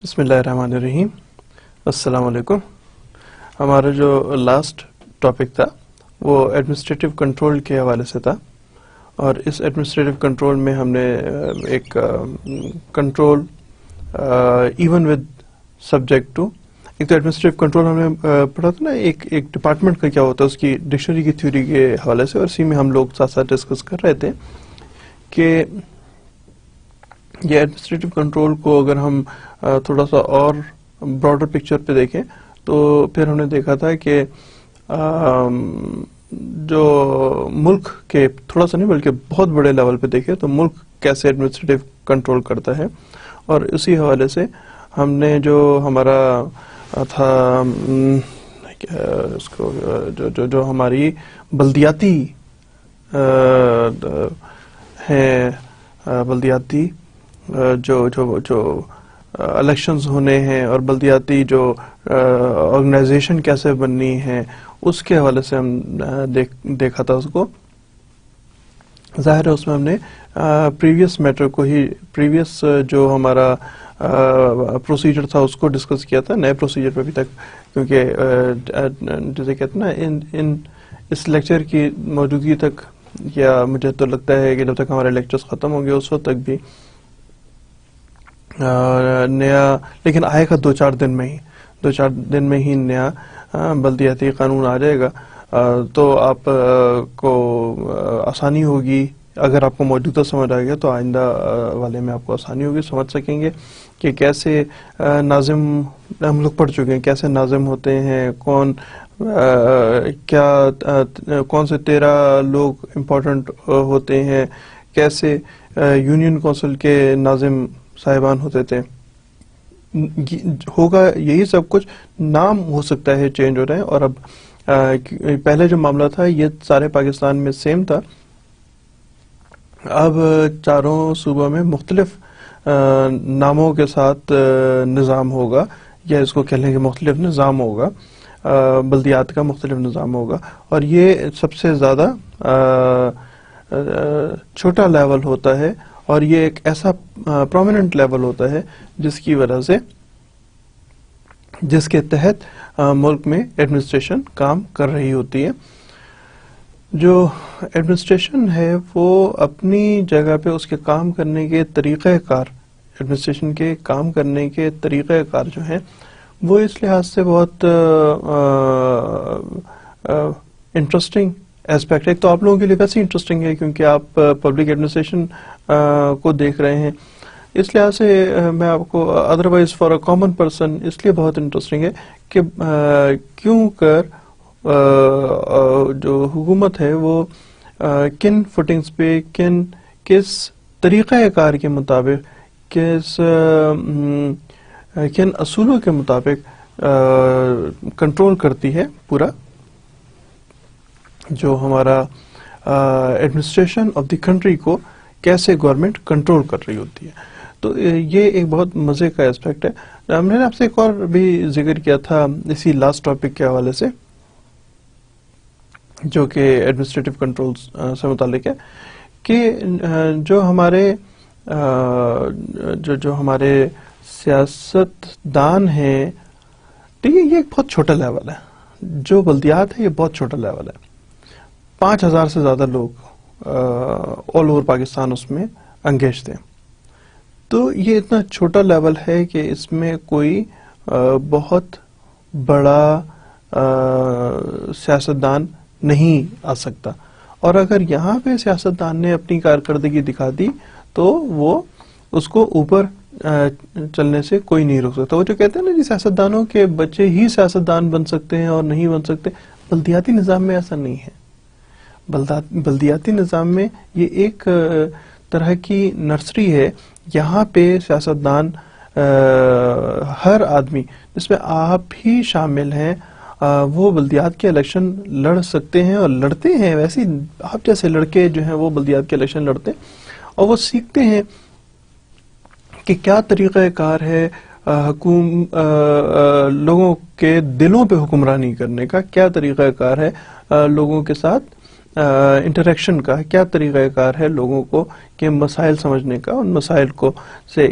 بسم اللہ الرحمن الرحیم. السلام علیکم. ہمارا جو لاسٹ ٹاپک تھا وہ ایڈمنسٹریٹو کنٹرول کے حوالے سے تھا، اور اس ایڈمنسٹریٹو کنٹرول میں ہم نے ایک control even with subject to, ایک تو ایڈمنسٹریٹو کنٹرول ہم نے پڑھا تھا نا، ایک ڈپارٹمنٹ کا کیا ہوتا ہے اس کی ڈکشنری کی تھیوری کے حوالے سے، اور اسی میں ہم لوگ ساتھ ساتھ ڈسکس کر رہے تھے کہ یہ ایڈمنسٹریٹو کنٹرول کو اگر ہم تھوڑا سا اور براڈر پکچر پہ دیکھیں تو پھر ہم نے دیکھا تھا کہ جو ملک کے تھوڑا سا نہیں بلکہ بہت بڑے لیول پہ دیکھیں تو ملک کیسے ایڈمنسٹریٹو کنٹرول کرتا ہے، اور اسی حوالے سے ہم نے جو ہمارا تھا اس کو جو ہماری بلدیاتی ہیں، بلدیاتی جو الیکشنز ہونے ہیں اور بلدیاتی جو آرگنائزیشن کیسے بننی ہے، اس کے حوالے سے ہم دیکھا تھا اس کو. ظاہر ہے اس میں ہم نے پریویس میٹر کو ہی، پریویس جو ہمارا پروسیجر تھا اس کو ڈسکس کیا تھا، نئے پروسیجر پہ ابھی تک، کیونکہ جیسے کہتے ہیں نا اس لیکچر کی موجودگی تک، یا مجھے تو لگتا ہے کہ جب تک ہمارے لیکچرز ختم ہوں گے اس وقت تک بھی نیا، لیکن آئے گا دو چار دن میں ہی نیا بلدیاتی قانون آ جائے گا، تو آپ کو آسانی ہوگی. اگر آپ کو موجودہ سمجھ آ گیا تو آئندہ والے میں آپ کو آسانی ہوگی، سمجھ سکیں گے کہ کیسے ناظم، ہم لوگ پڑھ چکے ہیں کیسے ناظم ہوتے ہیں، کون سے 13 لوگ امپورٹنٹ ہوتے ہیں، کیسے یونین کونسل کے ناظم صاحبان ہوتے تھے. ہوگا یہی سب کچھ، نام ہو سکتا ہے چینج ہو رہے ہیں. اور اب پہلے جو معاملہ تھا یہ سارے پاکستان میں سیم تھا، اب چاروں صوبوں میں مختلف ناموں کے ساتھ نظام ہوگا، یا اس کو کہہ لیں کہ مختلف نظام ہوگا، بلدیات کا مختلف نظام ہوگا. اور یہ سب سے زیادہ چھوٹا لیول ہوتا ہے، اور یہ ایک ایسا پرومیننٹ لیول ہوتا ہے جس کی وجہ سے، جس کے تحت ملک میں ایڈمنسٹریشن کام کر رہی ہوتی ہے. جو ایڈمنسٹریشن ہے وہ اپنی جگہ پہ اس کے کام کرنے کے طریقہ کار، ایڈمنسٹریشن کے کام کرنے کے طریقہ کار جو ہیں وہ اس لحاظ سے بہت انٹرسٹنگ ایسپیکٹ ہے. تو آپ لوگوں کے لیے ویسے انٹرسٹنگ ہے کیونکہ آپ پبلک ایڈمنسٹریشن کو دیکھ رہے ہیں، اس لحاظ سے میں آپ کو otherwise for a common person اس لیے بہت انٹرسٹنگ ہے کہ کیوں کر جو حکومت ہے وہ کن فوٹنگز پہ، کس طریقہ کار کے مطابق، کن اصولوں کے مطابق کنٹرول کرتی ہے پورا جو ہمارا ایڈمنسٹریشن آف دی کنٹری کو کیسے گورنمنٹ کنٹرول کر رہی ہوتی ہے. تو یہ ایک بہت مزے کا اسپیکٹ ہے. ہم نے آپ سے ایک اور بھی ذکر کیا تھا اسی لاسٹ ٹاپک کے حوالے سے جو کہ ایڈمنسٹریٹو کنٹرول سے متعلق ہے، کہ جو ہمارے سیاست دان ہیں، ٹھیک ہے، یہ ایک بہت چھوٹا لیول ہے. جو بلدیات ہے یہ بہت چھوٹا لیول ہے. 5000 سے زیادہ لوگ آل اوور پاکستان اس میں انگیج تھے. تو یہ اتنا چھوٹا لیول ہے کہ اس میں کوئی بہت بڑا سیاستدان نہیں آ سکتا. اور اگر یہاں پہ سیاستدان نے اپنی کارکردگی دکھا دی تو وہ اس کو اوپر چلنے سے کوئی نہیں روک سکتا. وہ جو کہتے ہیں نا جی سیاستدانوں کے بچے ہی سیاستدان بن سکتے ہیں اور نہیں بن سکتے، بلدیاتی نظام میں ایسا نہیں ہے. بلدیاتی نظام میں یہ ایک طرح کی نرسری ہے. یہاں پہ سیاستدان ہر آدمی، جس میں آپ بھی شامل ہیں، وہ بلدیات کے الیکشن لڑ سکتے ہیں اور لڑتے ہیں. ویسے آپ جیسے لڑکے جو ہیں وہ بلدیات کے الیکشن لڑتے ہیں اور وہ سیکھتے ہیں کہ کیا طریقہ کار ہے لوگوں کے دلوں پہ حکمرانی کرنے کا, کیا طریقہ کار ہے لوگوں کے ساتھ انٹریکشن کا, کیا طریقہ کار ہے لوگوں کو کے مسائل سمجھنے کا, ان مسائل کو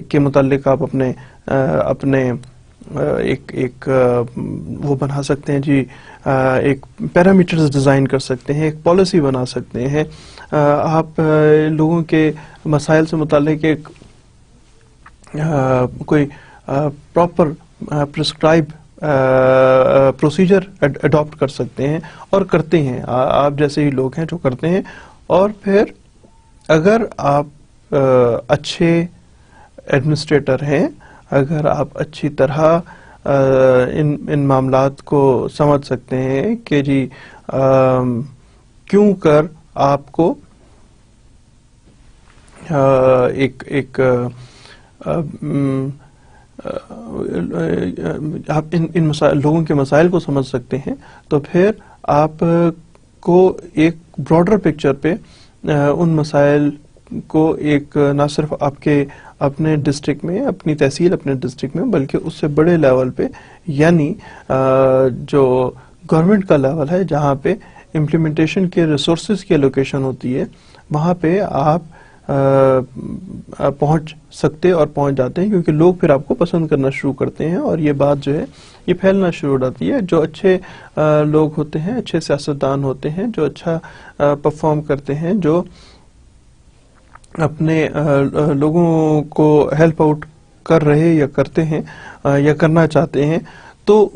کے متعلق آپ اپنے ایک وہ بنا سکتے ہیں جی, ایک پیرامیٹرز ڈیزائن کر سکتے ہیں, ایک پالیسی بنا سکتے ہیں. آپ لوگوں کے مسائل سے متعلق ایک کوئی پراپر پرسکرائب پروسیجر اڈاپٹ کر سکتے ہیں اور کرتے ہیں. آپ جیسے ہی لوگ ہیں جو کرتے ہیں. اور پھر اگر آپ اچھے ایڈمنسٹریٹر ہیں, اگر آپ اچھی طرح ان معاملات کو سمجھ سکتے ہیں کہ جی کیوں کر آپ کو ایک آپ ان مسائل لوگوں کے مسائل کو سمجھ سکتے ہیں, تو پھر آپ کو ایک براڈر پکچر پہ ان مسائل کو ایک نہ صرف آپ کے اپنے ڈسٹرکٹ میں, اپنی تحصیل, اپنے ڈسٹرکٹ میں, بلکہ اس سے بڑے لیول پہ, یعنی جو گورنمنٹ کا لیول ہے جہاں پہ امپلیمنٹیشن کے ریسورسز کی الوکیشن ہوتی ہے, وہاں پہ آپ پہنچ سکتے اور پہنچ جاتے ہیں, کیونکہ لوگ پھر آپ کو پسند کرنا شروع کرتے ہیں اور یہ بات جو ہے یہ پھیلنا شروع ہو جاتی ہے. جو اچھے لوگ ہوتے ہیں, اچھے سیاستدان ہوتے ہیں, جو اچھا پرفارم کرتے ہیں, جو اپنے لوگوں کو ہیلپ آؤٹ کر رہے یا کرتے ہیں یا کرنا چاہتے ہیں, تو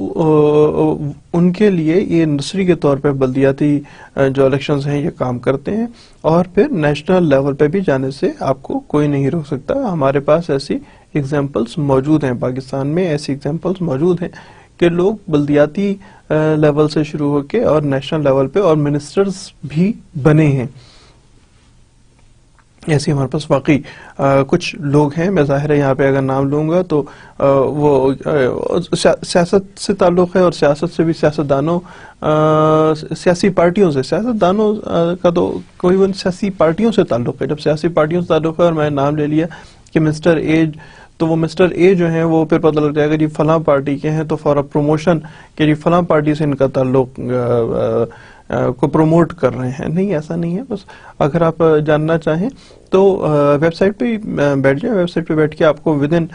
ان کے لیے یہ نرسری کے طور پہ بلدیاتی جو الیکشنز ہیں یہ کام کرتے ہیں. اور پھر نیشنل لیول پہ بھی جانے سے آپ کو کوئی نہیں روک سکتا. ہمارے پاس ایسی ایگزامپلس موجود ہیں, پاکستان میں ایسی ایگزامپلس موجود ہیں کہ لوگ بلدیاتی لیول سے شروع ہو کے اور نیشنل لیول پہ اور منسٹرز بھی بنے ہیں. ایسے ہمارے پاس واقعی کچھ لوگ ہیں. میں ظاہر ہے یہاں پہ اگر نام لوں گا تو وہ سیاست سے تعلق ہے, اور سیاست سے بھی سیاستدانوں, سیاسی پارٹیوں سے, سیاستدانوں کا تو کوئی سیاسی پارٹیوں سے تعلق ہے. جب سیاسی پارٹیوں سے تعلق ہے اور میں نام لے لیا کہ مسٹر اے, تو وہ مسٹر اے جو ہیں وہ پھر پتہ لگ جائے گا جی فلاں پارٹی کے ہیں, تو فار پروموشن کہ جی فلاں پارٹی سے ان کا تعلق کو پروموٹ کر رہے ہیں. نہیں, ایسا نہیں ہے. بس اگر آپ جاننا چاہیں تو ویب سائٹ پہ بیٹھ جائیں. ویب سائٹ پہ بیٹھ کے آپ کو ودن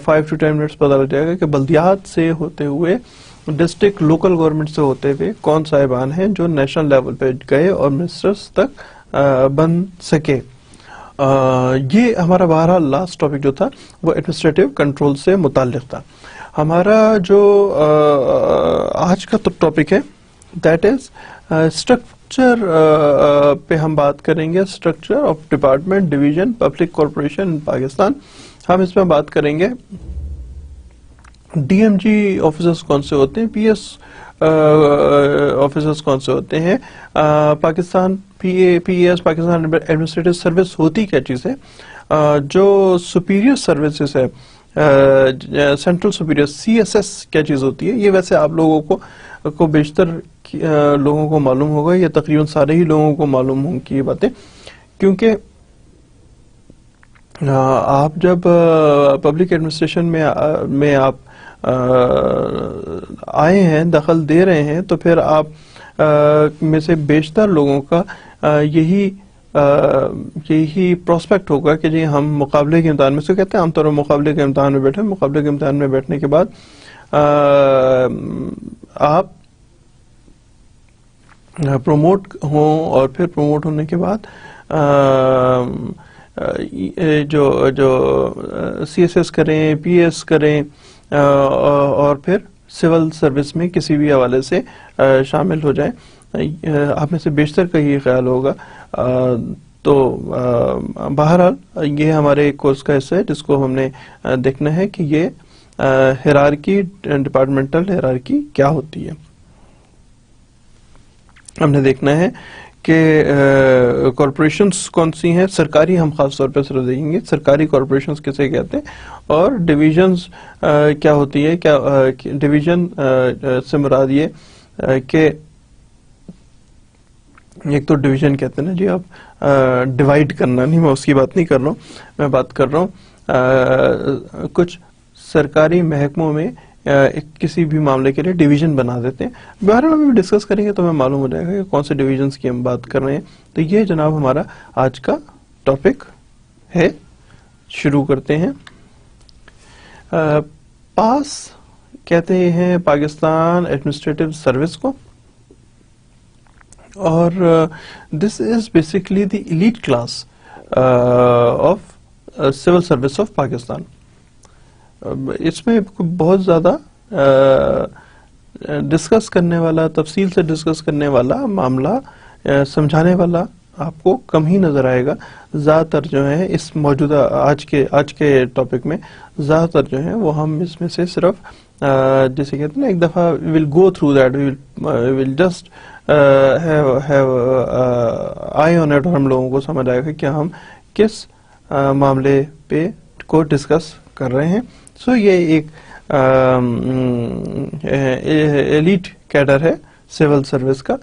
5 to 10 منٹس پتہ لگ جائے گا کہ بلدیات سے ہوتے ہوئے, ڈسٹرکٹ لوکل گورنمنٹ سے ہوتے ہوئے کون صاحبان ہیں جو نیشنل لیول پہ گئے اور منسٹرز تک بن سکے. یہ ہمارا بہرحال لاسٹ ٹاپک جو تھا وہ ایڈمنسٹریٹو کنٹرول سے متعلق تھا. ہمارا جو آج کا ٹاپک ہے دیٹ از اسٹرکچر پہ ہم بات کریں گے. Structure of department division public corporation in Pakistan. ہم اس میں بات کریں گے ڈی ایم جی آفیسرز کون سے ہوتے ہیں, پی ایس آفیسرز کون سے ہوتے ہیں, Pakistan P S Pakistan administrative service ہوتی کیا چیز ہے, جو سپیریئر سروسز ہے central superior C S S کیا چیز ہوتی ہے. یہ ویسے آپ لوگوں کو بیشتر لوگوں کو معلوم ہوگا, یا تقریباً سارے ہی لوگوں کو معلوم ہوں گی یہ باتیں, کیونکہ آپ جب پبلک ایڈمنسٹریشن میں آپ آئے ہیں, دخل دے رہے ہیں, تو پھر آپ میں سے بیشتر لوگوں کا یہی پروسپیکٹ ہوگا کہ جی ہم مقابلے کے امتحان میں سے کہتے ہیں عام طور پر مقابلے کے امتحان میں بیٹھے. مقابلے کے امتحان میں بیٹھنے کے بعد آپ پروموٹ ہوں, اور پھر پروموٹ ہونے کے بعد جو سی ایس ایس کریں, پی ایس کریں, اور پھر سول سروس میں کسی بھی حوالے سے شامل ہو جائیں. آپ میں سے بیشتر کا یہ خیال ہوگا. تو بہرحال یہ ہمارے ایک کورس کا حصہ ہے جس کو ہم نے دیکھنا ہے کہ یہ ہیرارکی, ڈپارٹمنٹل ہیرارکی کیا ہوتی ہے. ہم نے دیکھنا ہے کہ کارپوریشنز کون سی ہیں، سرکاری ہم خاص طور پہ صرف دیکھیں گے سرکاری کارپوریشنز کسے کہتے ہیں، اور ڈویژنز کیا ہوتی ہے، کیا ڈویژن سے مراد یہ کہ ایک تو ڈویژن کہتے ہیں نا جی آپ ڈیوائڈ کرنا، نہیں میں اس کی بات نہیں کر رہا ہوں، میں بات کر رہا ہوں کچھ سرکاری محکموں میں کسی بھی معاملے کے لیے ڈویژن بنا دیتے ہیں، بہرحال ہم ڈسکس کریں گے تو ہمیں معلوم ہو جائے گا کہ کون سے ڈویژنز کی ہم بات کر رہے ہیں. تو یہ جناب ہمارا آج کا ٹاپک ہے. شروع کرتے ہیں. پاس کہتے ہیں پاکستان ایڈمنسٹریٹو سروس کو، اور this is basically the elite class of civil service of Pakistan. اس میں بہت زیادہ ڈسکس کرنے والا، تفصیل سے ڈسکس کرنے والا معاملہ، سمجھانے والا آپ کو کم ہی نظر آئے گا. زیادہ تر جو ہے اس موجودہ آج کے ٹاپک میں زیادہ تر جو ہے وہ ہم اس میں سے صرف جیسے کہتے ہیں نا ایک دفعہ we will go through that, we will just have eye on it, اور ہم لوگوں کو سمجھ آئے گا کہ ہم کس معاملے پہ کو ڈسکس کر رہے ہیں. سو یہ ایک ایلیٹ کیڈر ہے سول سروس کا.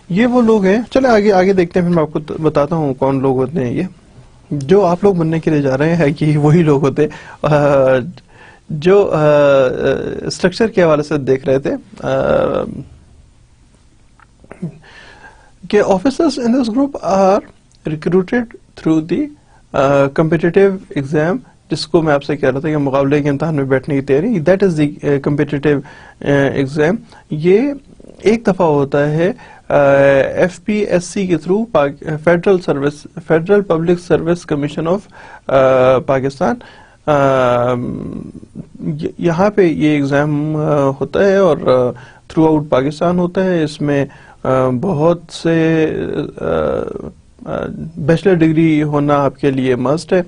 یہ وہ لوگ ہیں. چلے آگے دیکھتے ہیں، پھر میں آپ کو بتاتا ہوں کون لوگ ہوتے ہیں. یہ جو آپ لوگ بننے کے لیے جا رہے ہیں کہ وہی لوگ ہوتے جو اسٹرکچر کے حوالے سے دیکھ رہے تھے کہ officers in this group are recruited through the competitive exam, جس کو میں آپ سے کہہ رہا تھا کہ مقابلے کے امتحان میں بیٹھنے کی تیاری، that is the competitive exam. یہ ایک دفعہ ہوتا ہے ایف پی ایس سی کے through, federal public service commission of Pakistan. یہاں پہ یہ ایگزام ہوتا ہے اور تھرو آؤٹ پاکستان ہوتا ہے. اس میں بہت سے بیچلر ڈگری ہونا آپ کے لیے مسٹ ہے.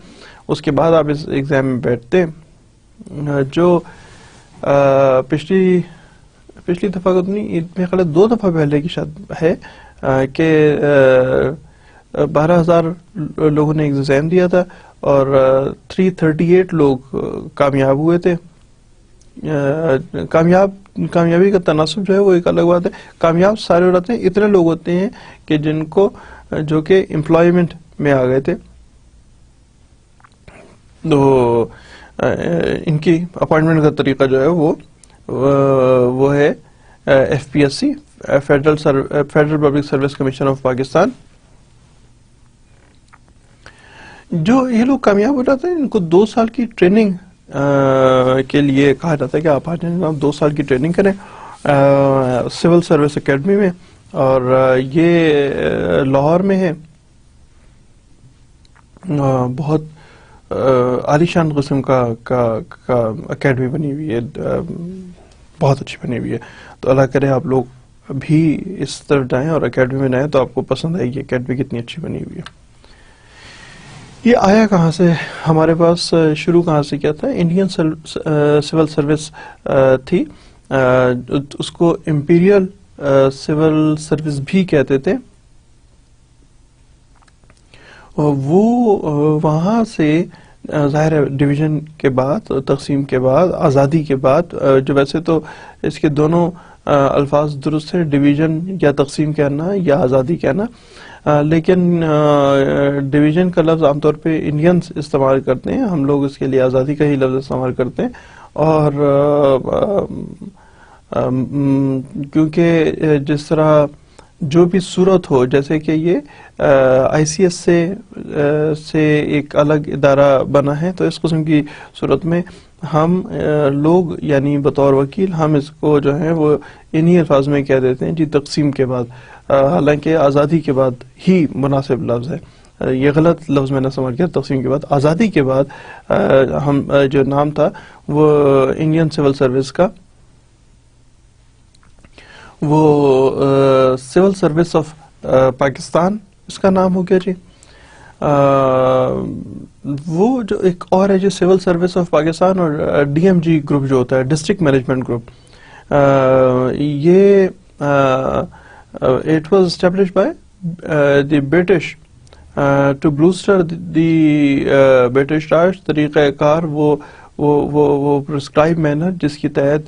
اس کے بعد آپ اس ایگزام میں بیٹھتے ہیں. جو پچھلی دفعہ کو نہیں، میرے خیال 2 دفعہ پہلے کی شاید ہے کہ 12,000 لوگوں نے ایگزام دیا تھا اور 338 لوگ کامیاب ہوئے تھے. کامیابی کا تناسب جو ہے وہ ایک الگ بات ہے. کامیاب سارے ہوتے ہیں، اتنے لوگ ہوتے ہیں کہ جو کہ امپلائمنٹ میں آ گئے تھے. تو ان کی اپوائنٹمنٹ کا طریقہ جو ہے وہ ہے F P S C, federal public service commission of Pakistan. جو یہ لوگ کامیاب ہو جاتے ہیں ان کو 2 سال کی ٹریننگ کے لیے کہا جاتا ہے کہ آپ 2 سال کی ٹریننگ کریں سول سروس اکیڈمی میں، اور یہ لاہور میں ہے. بہت عالیشان قسم کا اکیڈمی بنی ہوئی ہے، بہت اچھی بنی ہوئی ہے. تو اللہ کرے آپ لوگ بھی اس طرف جائیں اور اکیڈمی میں جائیں تو آپ کو پسند آئے گی اکیڈمی کتنی اچھی بنی ہوئی ہے. یہ آیا کہاں سے ہمارے پاس، شروع کہاں سے کیا تھا؟ انڈین سول سروس تھی، اس کو امپیریل سول سروس بھی کہتے تھے. وہ وہاں سے ظاہر ہے ڈویژن کے بعد، تقسیم کے بعد، آزادی کے بعد، جو ویسے تو اس کے دونوں الفاظ درست ہیں، ڈویژن یا تقسیم کہنا یا آزادی کہنا، لیکن ڈویژن کا لفظ عام طور پہ انڈینز استعمال کرتے ہیں، ہم لوگ اس کے لیے آزادی کا ہی لفظ استعمال کرتے ہیں. اور کیونکہ جس طرح جو بھی صورت ہو، جیسے کہ یہ آئی سی ایس سے ایک الگ ادارہ بنا ہے، تو اس قسم کی صورت میں ہم لوگ یعنی بطور وکیل ہم اس کو جو ہے وہ انہی الفاظ میں کہہ دیتے ہیں جی تقسیم کے بعد، حالانکہ آزادی کے بعد ہی مناسب لفظ ہے. یہ غلط لفظ میں نے سمجھ گیا، تقسیم کے بعد. آزادی کے بعد ہم جو نام تھا وہ انڈین سول سروس کا، وہ سول سروس آف پاکستان اس کا نام ہو گیا جی. وہ جو ایک اور ہے جو سول سروس آف پاکستان اور ڈی ایم جی گروپ جو ہوتا ہے، ڈسٹرکٹ مینجمنٹ گروپ، یہ it was established by the British to booster the British Raj. طریقہ کار وہ prescribed manner جس کی تحت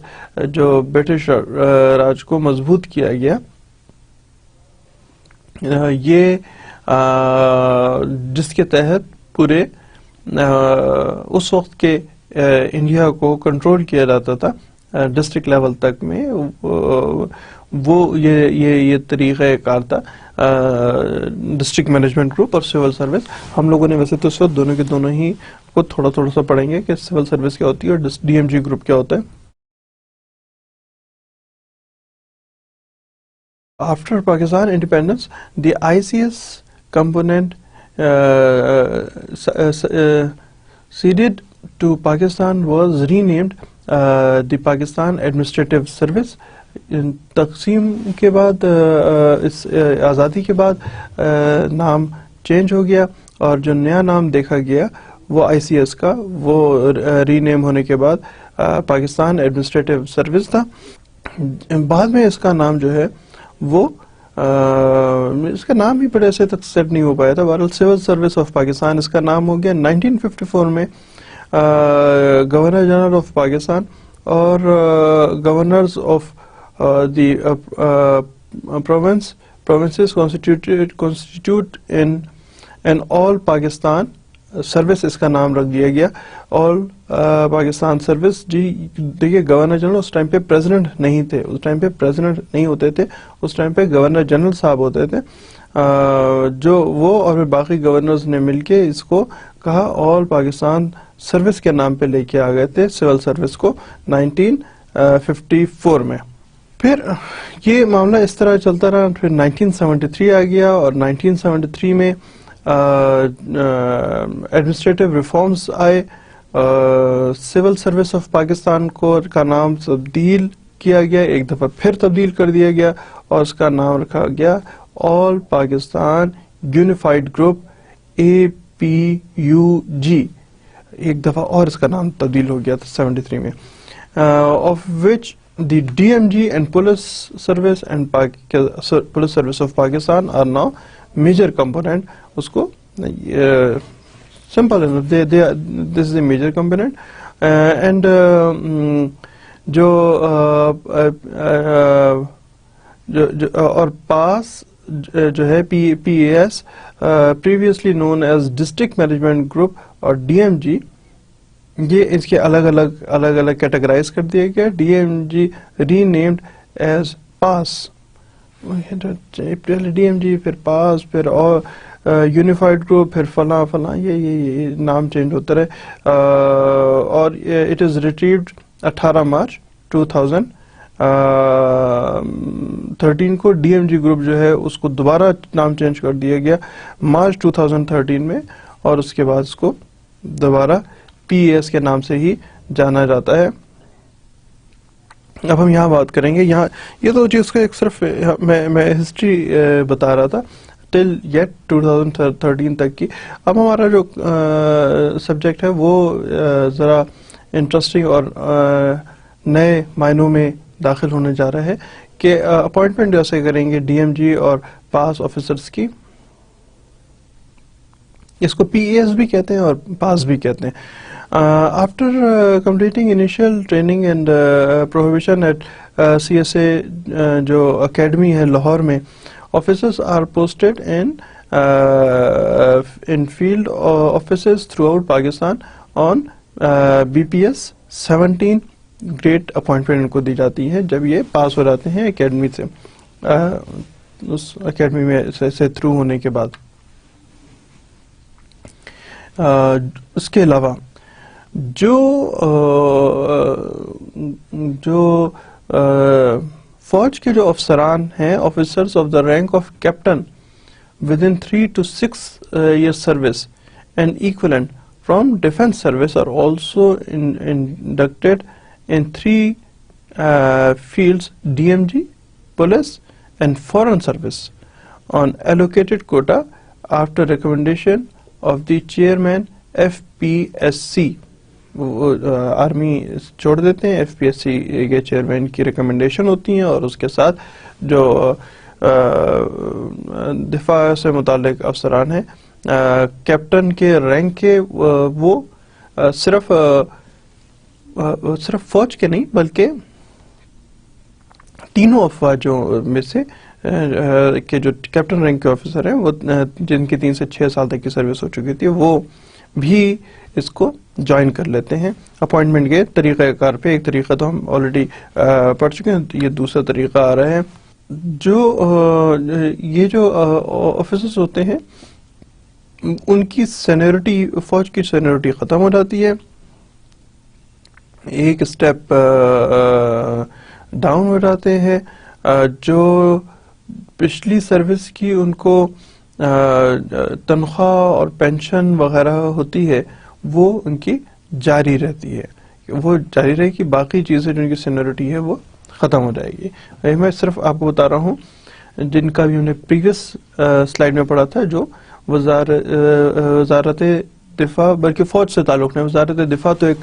جو برٹش راج کو مضبوط کیا گیا. یہ جس کے تحت پورے اس وقت کے انڈیا کو کنٹرول کیا جاتا تھا ڈسٹرکٹ لیول تک میں. وہ یہ طریقہ کار تھا ڈسٹرکٹ مینجمنٹ گروپ اور سول سروس. ہم لوگوں نے ویسے تو اس وقت دونوں کے دونوں ہی کو تھوڑا سا پڑھیں گے کہ سول سروس کیا ہوتی ہے اور ڈی ایم جی گروپ کیا ہوتا ہے. After Pakistan independence, the ICS component ceded to Pakistan was renamed the Pakistan Administrative Service. تقسیم کے بعد اس آزادی کے بعد نام چینج ہو گیا اور جو نیا نام دیکھا گیا وہ آئی سی ایس کا وہ ری نیم ہونے کے بعد پاکستان ایڈمنسٹریٹو سروس تھا. بعد میں اس کا نام جو ہے وہ اس کا نام ہی بڑے ایسے تک سیٹ نہیں ہو پایا تھا. بہرحال سول سروس آف پاکستان اس کا نام ہو گیا. 1954 میں گورنر جنرل آف پاکستان اور governors of the provinces constitute in all Pakistan service اس کا نام رکھ دیا گیا. آل پاکستان سروس. جی دیکھیے گورنر جنرل اس ٹائم پہ پریزیڈنٹ نہیں تھے, اس ٹائم پہ پریزیڈنٹ نہیں ہوتے تھے, اس ٹائم پہ گورنر جنرل صاحب ہوتے تھے. جو وہ اور باقی گورنرز نے مل کے اس کو کہا آل پاکستان سروس کے نام پہ لے کے آ گئے تھے سول سروس کو 1954 میں. پھر یہ معاملہ اس طرح چلتا رہا. پھر 1973 آ گیا اور 1973 میں ایڈمنسٹریٹو ریفارمز آئے. سول سروس آف پاکستان کو کا نام تبدیل کیا گیا, ایک دفعہ پھر تبدیل کر دیا گیا اور اس کا نام رکھا گیا آل پاکستان یونیفائڈ گروپ APUG. ایک دفعہ اور اس کا نام تبدیل ہو گیا تھا 73 میں. Of which the DMG and police service and police service of Pakistan are now major component. اس کو simple enough, this is a major component. And جو اور پاس جو ہے PAS previously known as district management group اور DMG, یہ اس کے الگ الگ کیٹیگرائز کر دیا گیا. ڈی ایم جی ری نیمڈ ایز پاس, ڈی ایم جی پھر پاس پھر اور یونیفائڈ گروپ پھر فلاں یہ نام چینج ہوتا رہے. اور اٹ از ریٹریوڈ 18 مارچ 2013 کو. ڈی ایم جی گروپ جو ہے اس کو دوبارہ نام چینج کر دیا گیا مارچ 2013 میں اور اس کے بعد اس کو دوبارہ PAS کے نام سے ہی جانا جاتا ہے. اب ہم یہاں بات کریں گے, یہاں یہ تو چیز کا ایک صرف میں ہسٹری بتا رہا تھا ٹل یٹ 2013 تک کی. اب ہمارا جو سبجیکٹ ہے وہ ذرا انٹرسٹنگ اور نئے معنوں میں داخل ہونے جا رہا ہے کہ اپوائنٹمنٹ جیسے کریں گے ڈی ایم جی اور پاس آفیسرس کی. اس کو PAS بھی کہتے ہیں اور پاس بھی کہتے ہیں. After completing initial training and prohibition at CSA جو اکیڈمی ہے لاہور میں, officers are posted in field offices throughout Pakistan on BPS 17 grade appointment ان کو دی جاتی ہے جب یہ پاس ہو جاتے ہیں اکیڈمی سے, اس اکیڈمی میں سے تھرو ہونے کے بعد. اس کے علاوہ جو فوج کے جو افسران ہیں, officers of the rank of captain with in 3 to 6 years service and equivalent from defense service are also inducted in 3 fields: DMG, police and foreign service on allocated quota after recommendation of the chairman FPSC. Army چھوڑ دیتے ہیں, FPSC کے chairman کی recommendation ہوتی ہیں اور اس کے ساتھ جو دفاع سے متعلق افسران ہیں، کیپٹن کے رینک کے، وہ صرف فوج کے نہیں بلکہ تینوں افواجوں میں سے کہ جو کیپٹن رینک کے آفیسر ہیں، وہ جن کی 3 سے 6 سال تک کی سروس ہو چکی تھی، وہ بھی اس کو جوائن کر لیتے ہیں اپوائنٹمنٹ کے طریقہ کار پہ۔ ایک طریقہ تو ہم آلریڈی پڑھ چکے ہیں، یہ دوسرا طریقہ آ رہا ہے۔ یہ جو آفیسرز ہوتے ہیں ان کی سینیورٹی، فوج کی سینیورٹی ختم ہو جاتی ہے، ایک سٹیپ ڈاؤن ہو جاتے ہیں۔ جو پچھلی سروس کی ان کو تنخواہ اور پینشن وغیرہ ہوتی ہے وہ ان کی جاری رہتی ہے، وہ جاری رہے گی، باقی چیزیں جن کی سینیورٹی ہے وہ ختم ہو جائے گی۔ میں صرف آپ کو بتا رہا ہوں جن کا بھی ہم نے پریویس سلائیڈ میں پڑھا تھا، جو وزارت دفاع، بلکہ فوج سے تعلق نہیں، وزارت دفاع تو ایک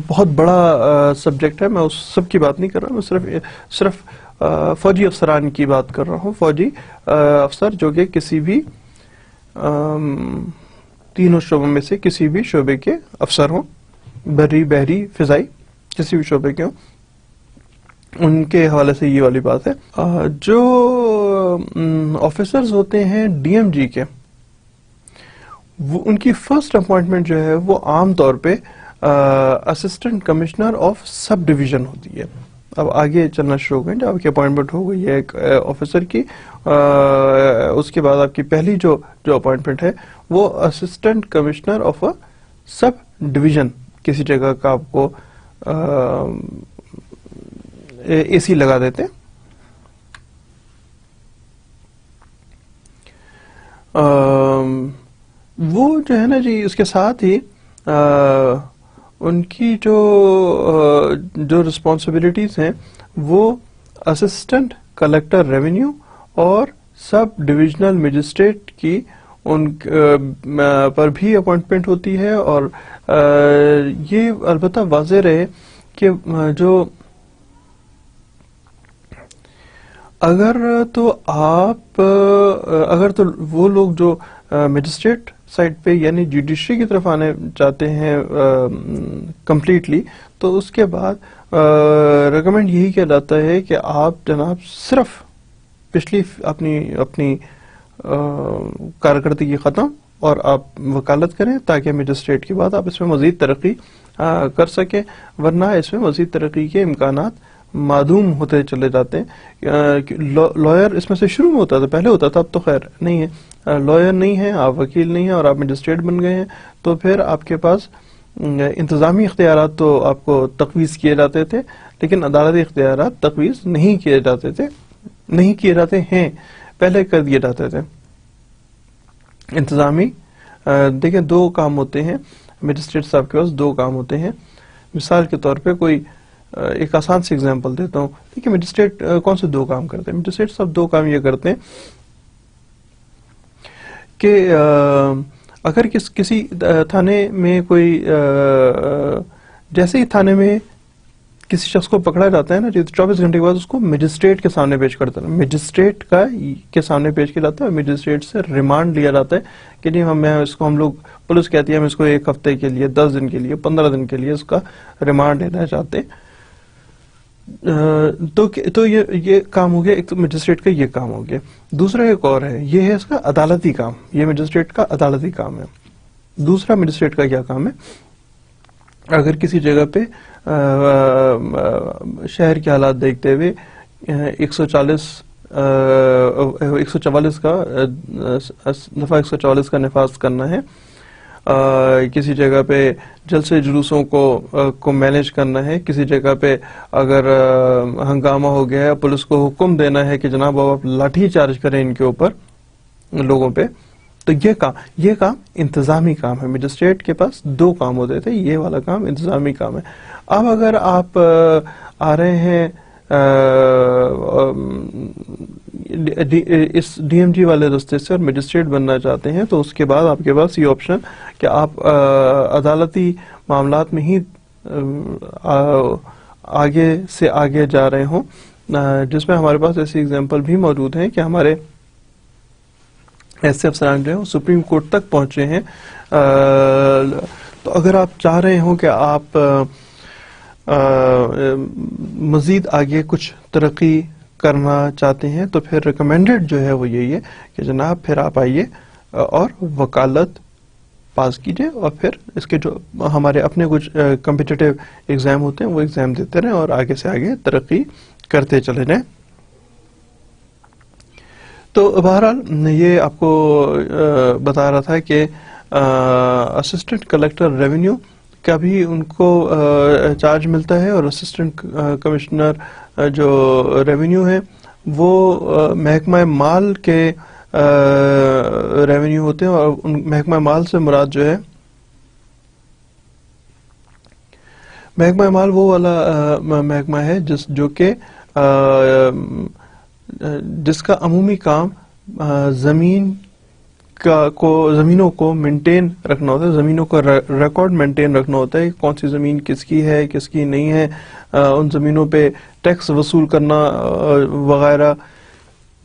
بہت بڑا سبجیکٹ ہے، میں اس سب کی بات نہیں کر رہا، میں صرف فوجی افسران کی بات کر رہا ہوں۔ فوجی افسر جو کہ کسی بھی تینوں شعبوں میں سے کسی بھی شعبے کے افسر ہوں، بری، بحری، فضائی، کسی بھی شعبے کے ہوں، ان کے حوالے سے یہ والی بات ہے۔ جو آفیسرز ہوتے ہیں ڈی ایم جی کے، وہ ان کی فرسٹ اپوائنٹمنٹ جو ہے وہ عام طور پہ assistant commissioner of sub division ہوتی ہے۔ اب آگے چلنا شروع ہو گئے، جب آپ کی اپوائنٹمنٹ ہو گئی ہے ایک آفیسر کی، اس کے بعد آپ کی پہلی جو اپوائنٹمنٹ ہے وہ assistant commissioner of sub division, کسی جگہ کا آپ کو اے سی لگا دیتے ہیں۔ وہ جو ہے نا جی، اس کے ساتھ ہی ان کی جو رسپانسبلٹیز ہیں وہ اسسٹنٹ کلیکٹر ریونیو اور سب ڈویژنل مجسٹریٹ کی ان پر بھی اپوائنٹمنٹ ہوتی ہے۔ اور یہ البتہ واضح رہے کہ اگر تو وہ لوگ جو مجسٹریٹ سائٹ پہ یعنی جوڈیشری کی طرف آنے چاہتے ہیں کمپلیٹلی، تو اس کے بعد ریکمینڈ یہی کیا جاتا ہے کہ آپ جناب صرف پچھلی اپنی کارکردگی ختم اور آپ وکالت کریں تاکہ مجسٹریٹ کے بعد آپ اس میں مزید ترقی کر سکیں، ورنہ اس میں مزید ترقی کے امکانات معدوم ہوتے چلے جاتے ہیں۔ لائر اس میں سے شروع میں ہوتا تھا، پہلے ہوتا تھا، اب تو خیر نہیں ہے، لائر نہیں ہے، آپ وکیل نہیں ہیں اور آپ مجسٹریٹ بن گئے ہیں، تو پھر آپ کے پاس انتظامی اختیارات تو آپ کو تقویض کیے جاتے تھے، لیکن عدالتی اختیارات تقویض نہیں کیے جاتے ہیں، پہلے کر دیے جاتے تھے۔ انتظامی دیکھیں 2 کام ہوتے ہیں مجسٹریٹ صاحب کے پاس، 2 کام ہوتے ہیں۔ مثال کے طور پہ کوئی ایک آسان سی ایگزامپل دیتا ہوں، دیکھیں مجسٹریٹ کون سے 2 کام کرتے ہیں؟ مجسٹریٹ صاحب 2 کام یہ کرتے ہیں کہ اگر کسی تھانے میں کوئی جیسے ہی تھانے میں کسی شخص کو پکڑا جاتا ہے نا، 24 گھنٹے کے بعد اس کو مجسٹریٹ کے سامنے پیش کرتا ہے، مجسٹریٹ کے سامنے پیش کیا جاتا ہے، مجسٹریٹ سے ریمانڈ لیا جاتا ہے کہ نہیں ہم لوگ پولیس کہتی ہے ہم اس کو 1 ہفتے کے لیے، 10 دن کے لیے، 15 دن کے لیے اس کا ریمانڈ لینا چاہتے ہیں۔ تو یہ کام ہو گیا، ایک تو مجسٹریٹ کا یہ کام ہو گیا۔ دوسرا ایک اور ہے، یہ ہے اس کا عدالتی کام، یہ مجسٹریٹ کا عدالتی کام ہے۔ دوسرا مجسٹریٹ کا کیا کام ہے؟ اگر کسی جگہ پہ شہر کے حالات دیکھتے ہوئے 144 کا نفاذ کرنا ہے، کسی جگہ پہ جلسے جلوسوں کو مینیج کرنا ہے، کسی جگہ پہ اگر ہنگامہ ہو گیا ہے، پولیس کو حکم دینا ہے کہ جناب آپ لاٹھی چارج کریں ان کے اوپر لوگوں پہ، تو یہ کام انتظامی کام ہے۔ مجسٹریٹ کے پاس 2 کام ہوتے تھے، یہ والا کام انتظامی کام ہے۔ اب اگر آپ آ رہے ہیں اس ڈی ایم جی والے راستے سے اور مجسٹریٹ بننا چاہتے ہیں، تو اس کے بعد آپ کے پاس یہ آپشن کہ آپ عدالتی معاملات میں ہی آگے سے آگے جا رہے ہوں، جس میں ہمارے پاس ایسی اگزامپل بھی موجود ہیں کہ ہمارے ایسے افسران جو ہیں وہ سپریم کورٹ تک پہنچے ہیں. تو اگر آپ چاہ رہے ہوں کہ آپ مزید آگے کچھ ترقی کرنا چاہتے ہیں تو پھر ریکمینڈڈ جو ہے وہ یہی ہے کہ جناب پھر آپ آئیے اور وکالت پاس کیجئے اور پھر اس کے جو ہمارے اپنے کچھ کمپیٹیٹیو ایگزام ہوتے ہیں وہ ایگزام دیتے رہیں اور آگے سے آگے ترقی کرتے چلے جائیں. تو بہرحال یہ آپ کو بتا رہا تھا کہ اسسٹنٹ کلیکٹر ریونیو کا بھی ان کو چارج ملتا ہے اور اسسٹنٹ کمشنر جو ریونیو ہے وہ محکمہ مال کے ریونیو ہوتے ہیں. اور محکمہ مال سے مراد جو ہے محکمہ مال وہ والا محکمہ ہے جو کہ جس کا عمومی کام زمینوں کو مینٹین رکھنا ہوتا ہے, زمینوں کا ریکارڈ مینٹین رکھنا ہوتا ہے, کون سی زمین کس کی ہے کس کی نہیں ہے, ان زمینوں پہ ٹیکس وصول کرنا وغیرہ.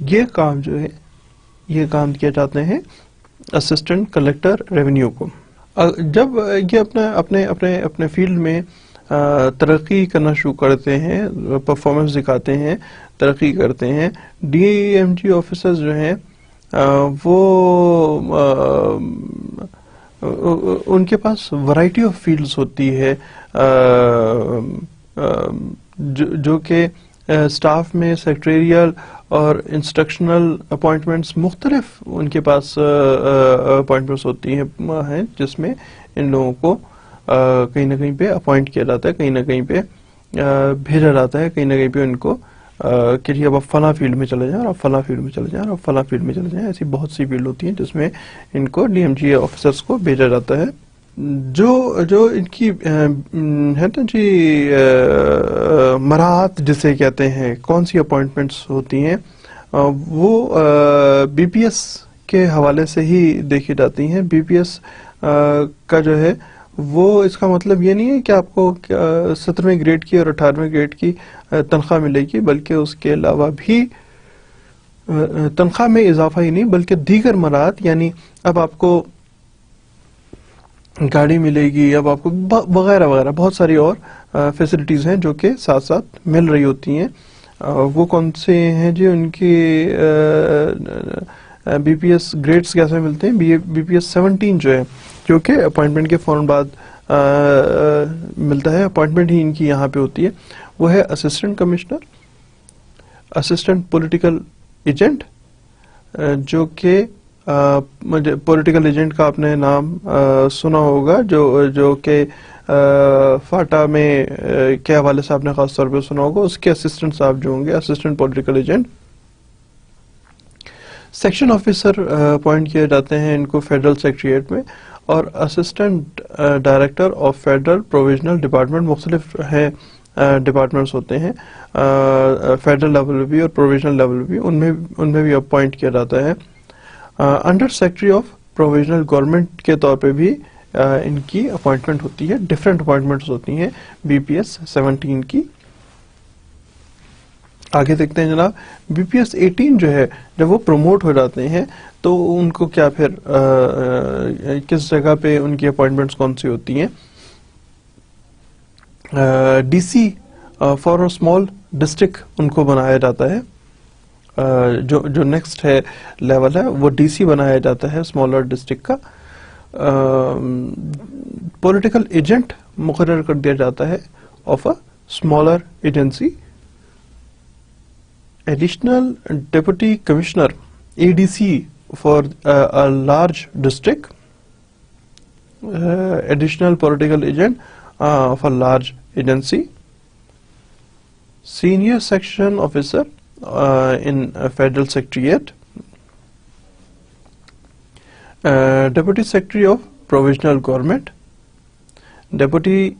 یہ کام جو ہے یہ کام کیا جاتے ہیں اسسٹنٹ کلیکٹر ریونیو کو. جب یہ اپنے فیلڈ میں ترقی کرنا شروع کرتے ہیں, پرفارمنس دکھاتے ہیں, ترقی کرتے ہیں, ڈی ایم جی آفیسرز جو ہیں وہ ان کے پاس ورائٹی آف فیلڈز ہوتی ہے جو کہ سٹاف میں سیکٹریل اور انسٹرکشنل اپوائنٹمنٹس مختلف ان کے پاس اپوائنٹمنٹس ہوتی ہیں جس میں ان لوگوں کو کہیں نہ کہیں پہ اپوائنٹ کیا جاتا ہے, کہیں نہ کہیں پہ بھیجا جاتا ہے, کہیں نہ کہیں پہ ان کو کہ اب آپ فلاں فیلڈ میں چلے جائیں اور آپ فلاں فیلڈ میں چلے جائیں اور آپ فلاں فیلڈ میں چلے جائیں. ایسی بہت سی فیلڈ ہوتی ہیں جس میں ان کو ڈی ایم جی آفیسرس کو بھیجا جاتا ہے. جو ان کی ہے نا جی مراحت جسے کہتے ہیں, کون سی اپوائنٹمنٹس ہوتی ہیں وہ بی پی ایس کے حوالے سے ہی دیکھی جاتی ہیں. بی پی ایس کا جو ہے وہ اس کا مطلب یہ نہیں ہے کہ آپ کو 17ویں گریڈ کی اور 18ویں گریڈ کی تنخواہ ملے گی, بلکہ اس کے علاوہ بھی تنخواہ میں اضافہ ہی نہیں بلکہ دیگر مراحت, یعنی اب آپ کو گاڑی ملے گی, اب آپ کو وغیرہ وغیرہ بہت ساری اور فیسلٹیز ہیں جو کہ ساتھ ساتھ مل رہی ہوتی ہیں. وہ کون سے ہیں جی ان کی بی پی ایس گریڈز کیسے ملتے ہیں؟ بی پی ایس 17 جو ہے جو کہ اپوائنٹمنٹ کے فوراً بعد ملتا ہے, اپوائنٹمنٹ ہی ان کی یہاں پہ ہوتی ہے. وہ ہے assistant commissioner, assistant political agent, جو کہ پولیٹیکل ایجنٹ کا آپ نے نام سنا ہوگا, جو کہ فاٹا میں کے حوالے سے آپ نے خاص طور پہ سنا ہوگا, اس کے اسسٹنٹ صاحب جو ہوں گے assistant political agent. Section officer appoint کیے جاتے ہیں ان کو فیڈرل سیکریٹریٹ میں, اور assistant director of federal provisional department, مختلف ہیں ڈپارٹمنٹس ہوتے ہیں فیڈرل لیول بھی اور پروویژنل لیول بھی, ان میں بھی اپوائنٹ کیا جاتا ہے. Under secretary of provisional government کے طور پہ بھی ان کی اپوائنٹمنٹ ہوتی ہے. ڈفرینٹ اپوائنٹمنٹس ہوتی ہیں بی پی ایس 17 کی. آگے دیکھتے ہیں جناب, بی پی ایس 18 جو ہے جب وہ پروموٹ ہو جاتے ہیں تو ان کو کیا پھر کس جگہ پہ ان کی اپوائنٹمنٹس کون سی ہوتی ہیں؟ D C for small district ان کو بنایا جاتا ہے, جو نیکسٹ ہے لیول ہے وہ ڈی سی بنایا جاتا ہے اسمالر ڈسٹرکٹ کا. پولیٹیکل ایجنٹ مقرر کر دیا جاتا ہے of a smaller agency. Additional deputy commissioner A D C for a large district, additional political agent of a large agency. Senior section officer in Federal Secretariat, Deputy Secretary of Provisional Government, Deputy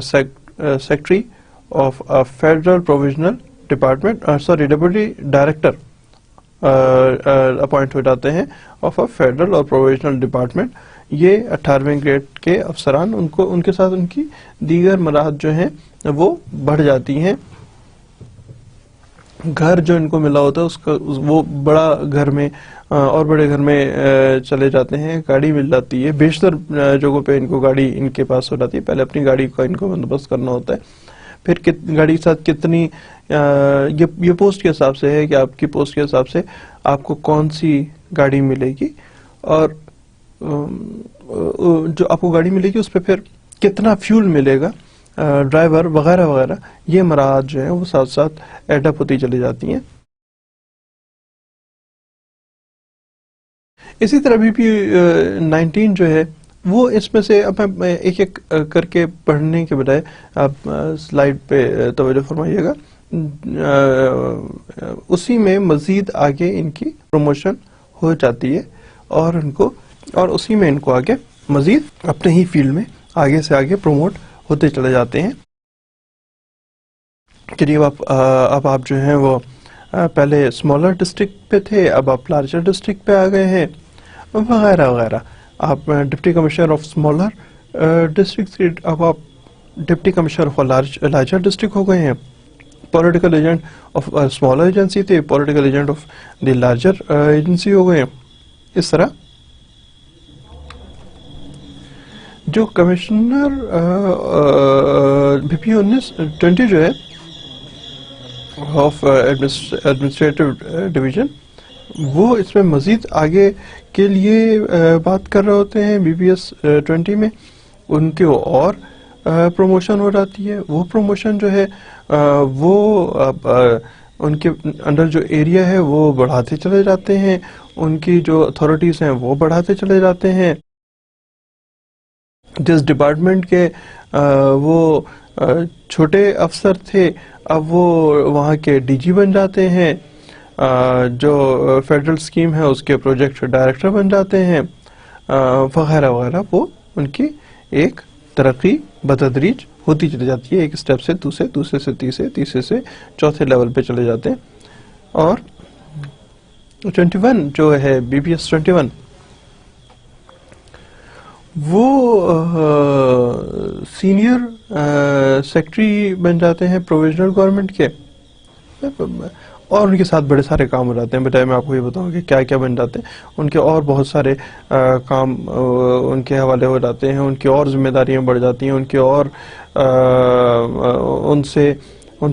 Secretary of a Federal Provisional Department, Deputy Director appoint ہو جاتے ہیں of a federal اور provincial department. یہ 18ویں grade کے افسران, ان کے ساتھ ان کی دیگر مراحت جو ہیں وہ بڑھ جاتی ہیں. گھر جو ان کو ملا ہوتا ہے اس کا وہ بڑا گھر میں اور بڑے گھر میں چلے جاتے ہیں، گاڑی مل جاتی ہے، بیشتر جگہوں پہ ان کو گاڑی ان کے پاس ہو جاتی ہے. پہلے اپنی گاڑی کا ان کو بندوبست کرنا ہوتا ہے، پھر گاڑی کے ساتھ کتنی یہ پوسٹ کے حساب سے ہے کہ آپ کی پوسٹ کے حساب سے آپ کو کون سی گاڑی ملے گی، اور جو آپ کو گاڑی ملے گی اس پہ پھر کتنا فیول ملے گا، ڈرائیور وغیرہ وغیرہ، یہ مراحت جو ہیں وہ ساتھ ساتھ ایڈ اپ ہوتی چلی جاتی ہیں. اسی طرح بی پی 19 جو ہے وہ اس میں سے، اب میں ایک ایک کر کے پڑھنے کے بجائے آپ سلائیڈ پہ توجہ فرمائیے گا. اسی میں مزید آگے ان کی پروموشن ہو جاتی ہے اور اسی میں ان کو آگے مزید اپنے ہی فیلڈ میں آگے سے آگے پروموٹ ہوتے چلے جاتے ہیں. چلیے اب آپ جو ہیں وہ پہلے اسمالر ڈسٹرکٹ پہ تھے، اب آپ لارجر ڈسٹرکٹ پہ آ گئے ہیں وغیرہ وغیرہ. آپ deputy commissioner of smaller district, اب آپ deputy commissioner of larger district ہو گئے ہیں. Political agent of smaller agency تھے، political agent of the larger agency ہو گئے ہیں. اس طرح جو کمشنر بی پی 20 جو ہے آف ایڈمنسٹریٹو ڈویژن، وہ اس میں مزید آگے کے لیے بات کر رہے ہوتے ہیں. بی پی ایس 20 میں ان کے اور پروموشن ہو جاتی ہے. وہ پروموشن جو ہے وہ ان کے انڈر جو ایریا ہے وہ بڑھاتے چلے جاتے ہیں، ان کی جو اتھارٹیز ہیں وہ بڑھاتے چلے جاتے ہیں. جس ڈپارٹمنٹ کے وہ چھوٹے افسر تھے اب وہ وہاں کے ڈی جی بن جاتے ہیں، جو فیڈرل اسکیم ہے اس کے پروجیکٹ ڈائریکٹر بن جاتے ہیں، وغیرہ وغیرہ. وہ ان کی ایک ترقی بتدریج ہوتی چلی جاتی ہے، ایک اسٹیپ سے دوسرے، دوسرے سے تیسرے، تیسرے سے چوتھے لیول پہ چلے جاتے ہیں. اور 21 جو ہے بی پی ایس 21، وہ سینئر سیکٹری بن جاتے ہیں پروویژنل گورنمنٹ کے، اور ان کے ساتھ بڑے سارے کام ہو جاتے ہیں. بتائیں میں آپ کو یہ بتاؤں کہ کیا کیا بن جاتے ہیں. ان کے اور بہت سارے کام ان کے حوالے ہو جاتے ہیں، ان کی اور ذمہ داریاں بڑھ جاتی ہیں، ان کے اور ان سے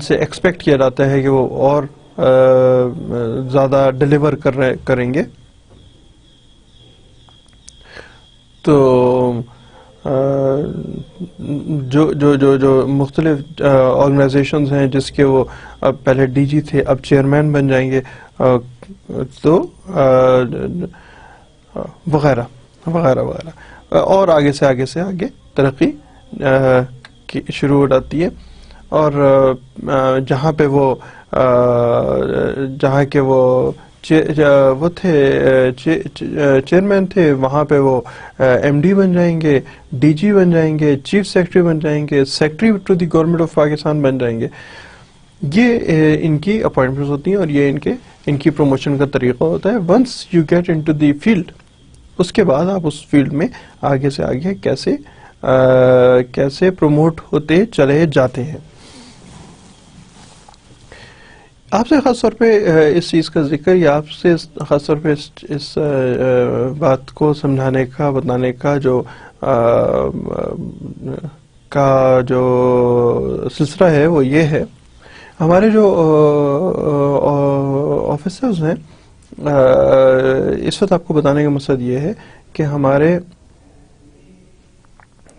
ایکسپیکٹ کیا جاتا ہے کہ وہ اور زیادہ ڈیلیور کریں گے. تو جو جو جو جو مختلف آرگنائزیشنز ہیں جس کے وہ پہلے ڈی جی تھے اب چیئرمین بن جائیں گے، تو وغیرہ وغیرہ وغیرہ، اور آگے سے آگے ترقی شروع ہو جاتی ہے. اور جہاں پہ جہاں کے وہ تھے چیئرمین تھے، وہاں پہ وہ ایم ڈی بن جائیں گے، ڈی جی بن جائیں گے، چیف سیکرٹری بن جائیں گے، secretary to the government of Pakistan بن جائیں گے. یہ ان کی اپوائنٹمنٹس ہوتی ہیں اور یہ ان کی پروموشن کا طریقہ ہوتا ہے. Once you get into the field, اس کے بعد آپ اس فیلڈ میں آگے سے آگے کیسے پروموٹ ہوتے چلے جاتے ہیں. آپ سے خاص طور پہ اس چیز کا ذکر، یا آپ سے خاص طور پہ اس بات کو سمجھانے کا، بتانے کا جو سلسلہ ہے وہ یہ ہے، ہمارے جو آفیسرز ہیں، اس وقت آپ کو بتانے کا مقصد یہ ہے کہ ہمارے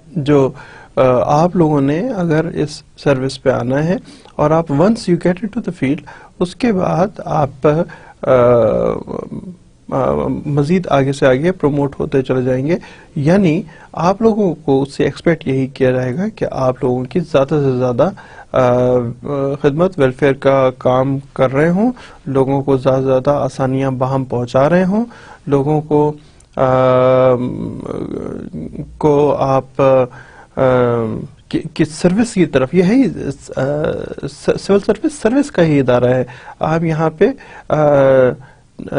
جو آپ لوگوں نے اگر اس سروس پہ آنا ہے اور آپ once you get into the field, اس کے بعد آپ مزید آگے سے آگے پروموٹ ہوتے چلے جائیں گے. یعنی آپ لوگوں کو اس سے ایکسپیکٹ یہی کیا جائے گا کہ آپ لوگوں کی زیادہ سے زیادہ خدمت، ویلفیئر کا کام کر رہے ہوں، لوگوں کو زیادہ سے زیادہ آسانیاں باہم پہنچا رہے ہوں، لوگوں کو آپ کی سروس کی طرف، یہ ہے سول سروس کا ہی ادارہ ہے. آپ یہاں پہ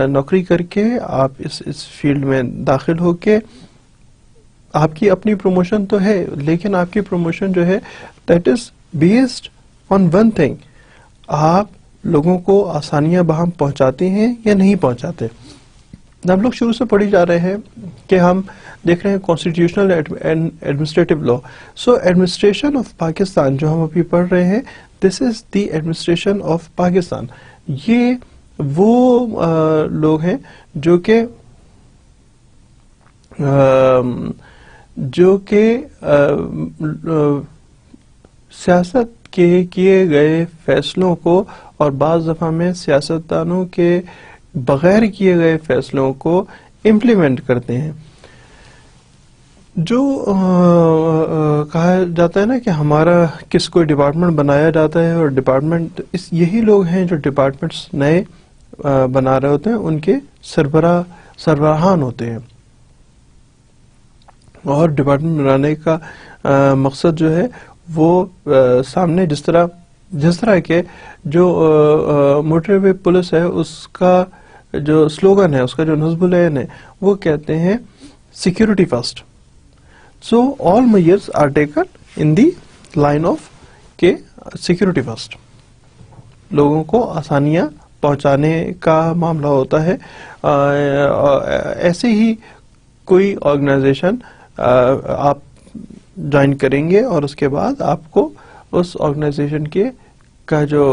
نوکری کر کے آپ اس فیلڈ میں داخل ہو کے، آپ کی اپنی پروموشن تو ہے لیکن آپ کی پروموشن جو ہے that is based on one thing, آپ لوگوں کو آسانیاں بہم پہنچاتے ہیں یا نہیں پہنچاتے. ہم لوگ شروع سے پڑھی جا رہے ہیں کہ ہم دیکھ رہے ہیں constitutional and administrative law. So administration of Pakistan جو ہم ابھی پڑھ رہے ہیں, دس از دی ایڈمنسٹریشن آف پاکستان. یہ وہ لوگ ہیں جو کہ سیاست کے کیے گئے فیصلوں کو اور بعض دفعہ میں سیاستدانوں کے بغیر کیے گئے فیصلوں کو امپلیمنٹ کرتے ہیں. جو کہا جاتا ہے نا کہ ہمارا کس کوئی ڈپارٹمنٹ بنایا جاتا ہے اور ڈپارٹمنٹ یہی لوگ ہیں جو ڈپارٹمنٹس نئے بنا رہے ہوتے ہیں, ان کے سربراہان ہوتے ہیں. اور ڈپارٹمنٹ بنانے کا مقصد جو ہے وہ سامنے جس طرح کے جو موٹر وے پولیس ہے اس کا جو سلوگن ہے, اس کا جو نصب العین ہے, وہ کہتے ہیں security first. So all mayors are taken in the line of کہ سیکورٹی فرسٹ. لوگوں کو آسانیاں پہنچانے کا معاملہ ہوتا ہے. ایسے ہی کوئی آرگنائزیشن آپ جوائن کریں گے اور اس کے بعد آپ کو اس آرگنائزیشن کا جو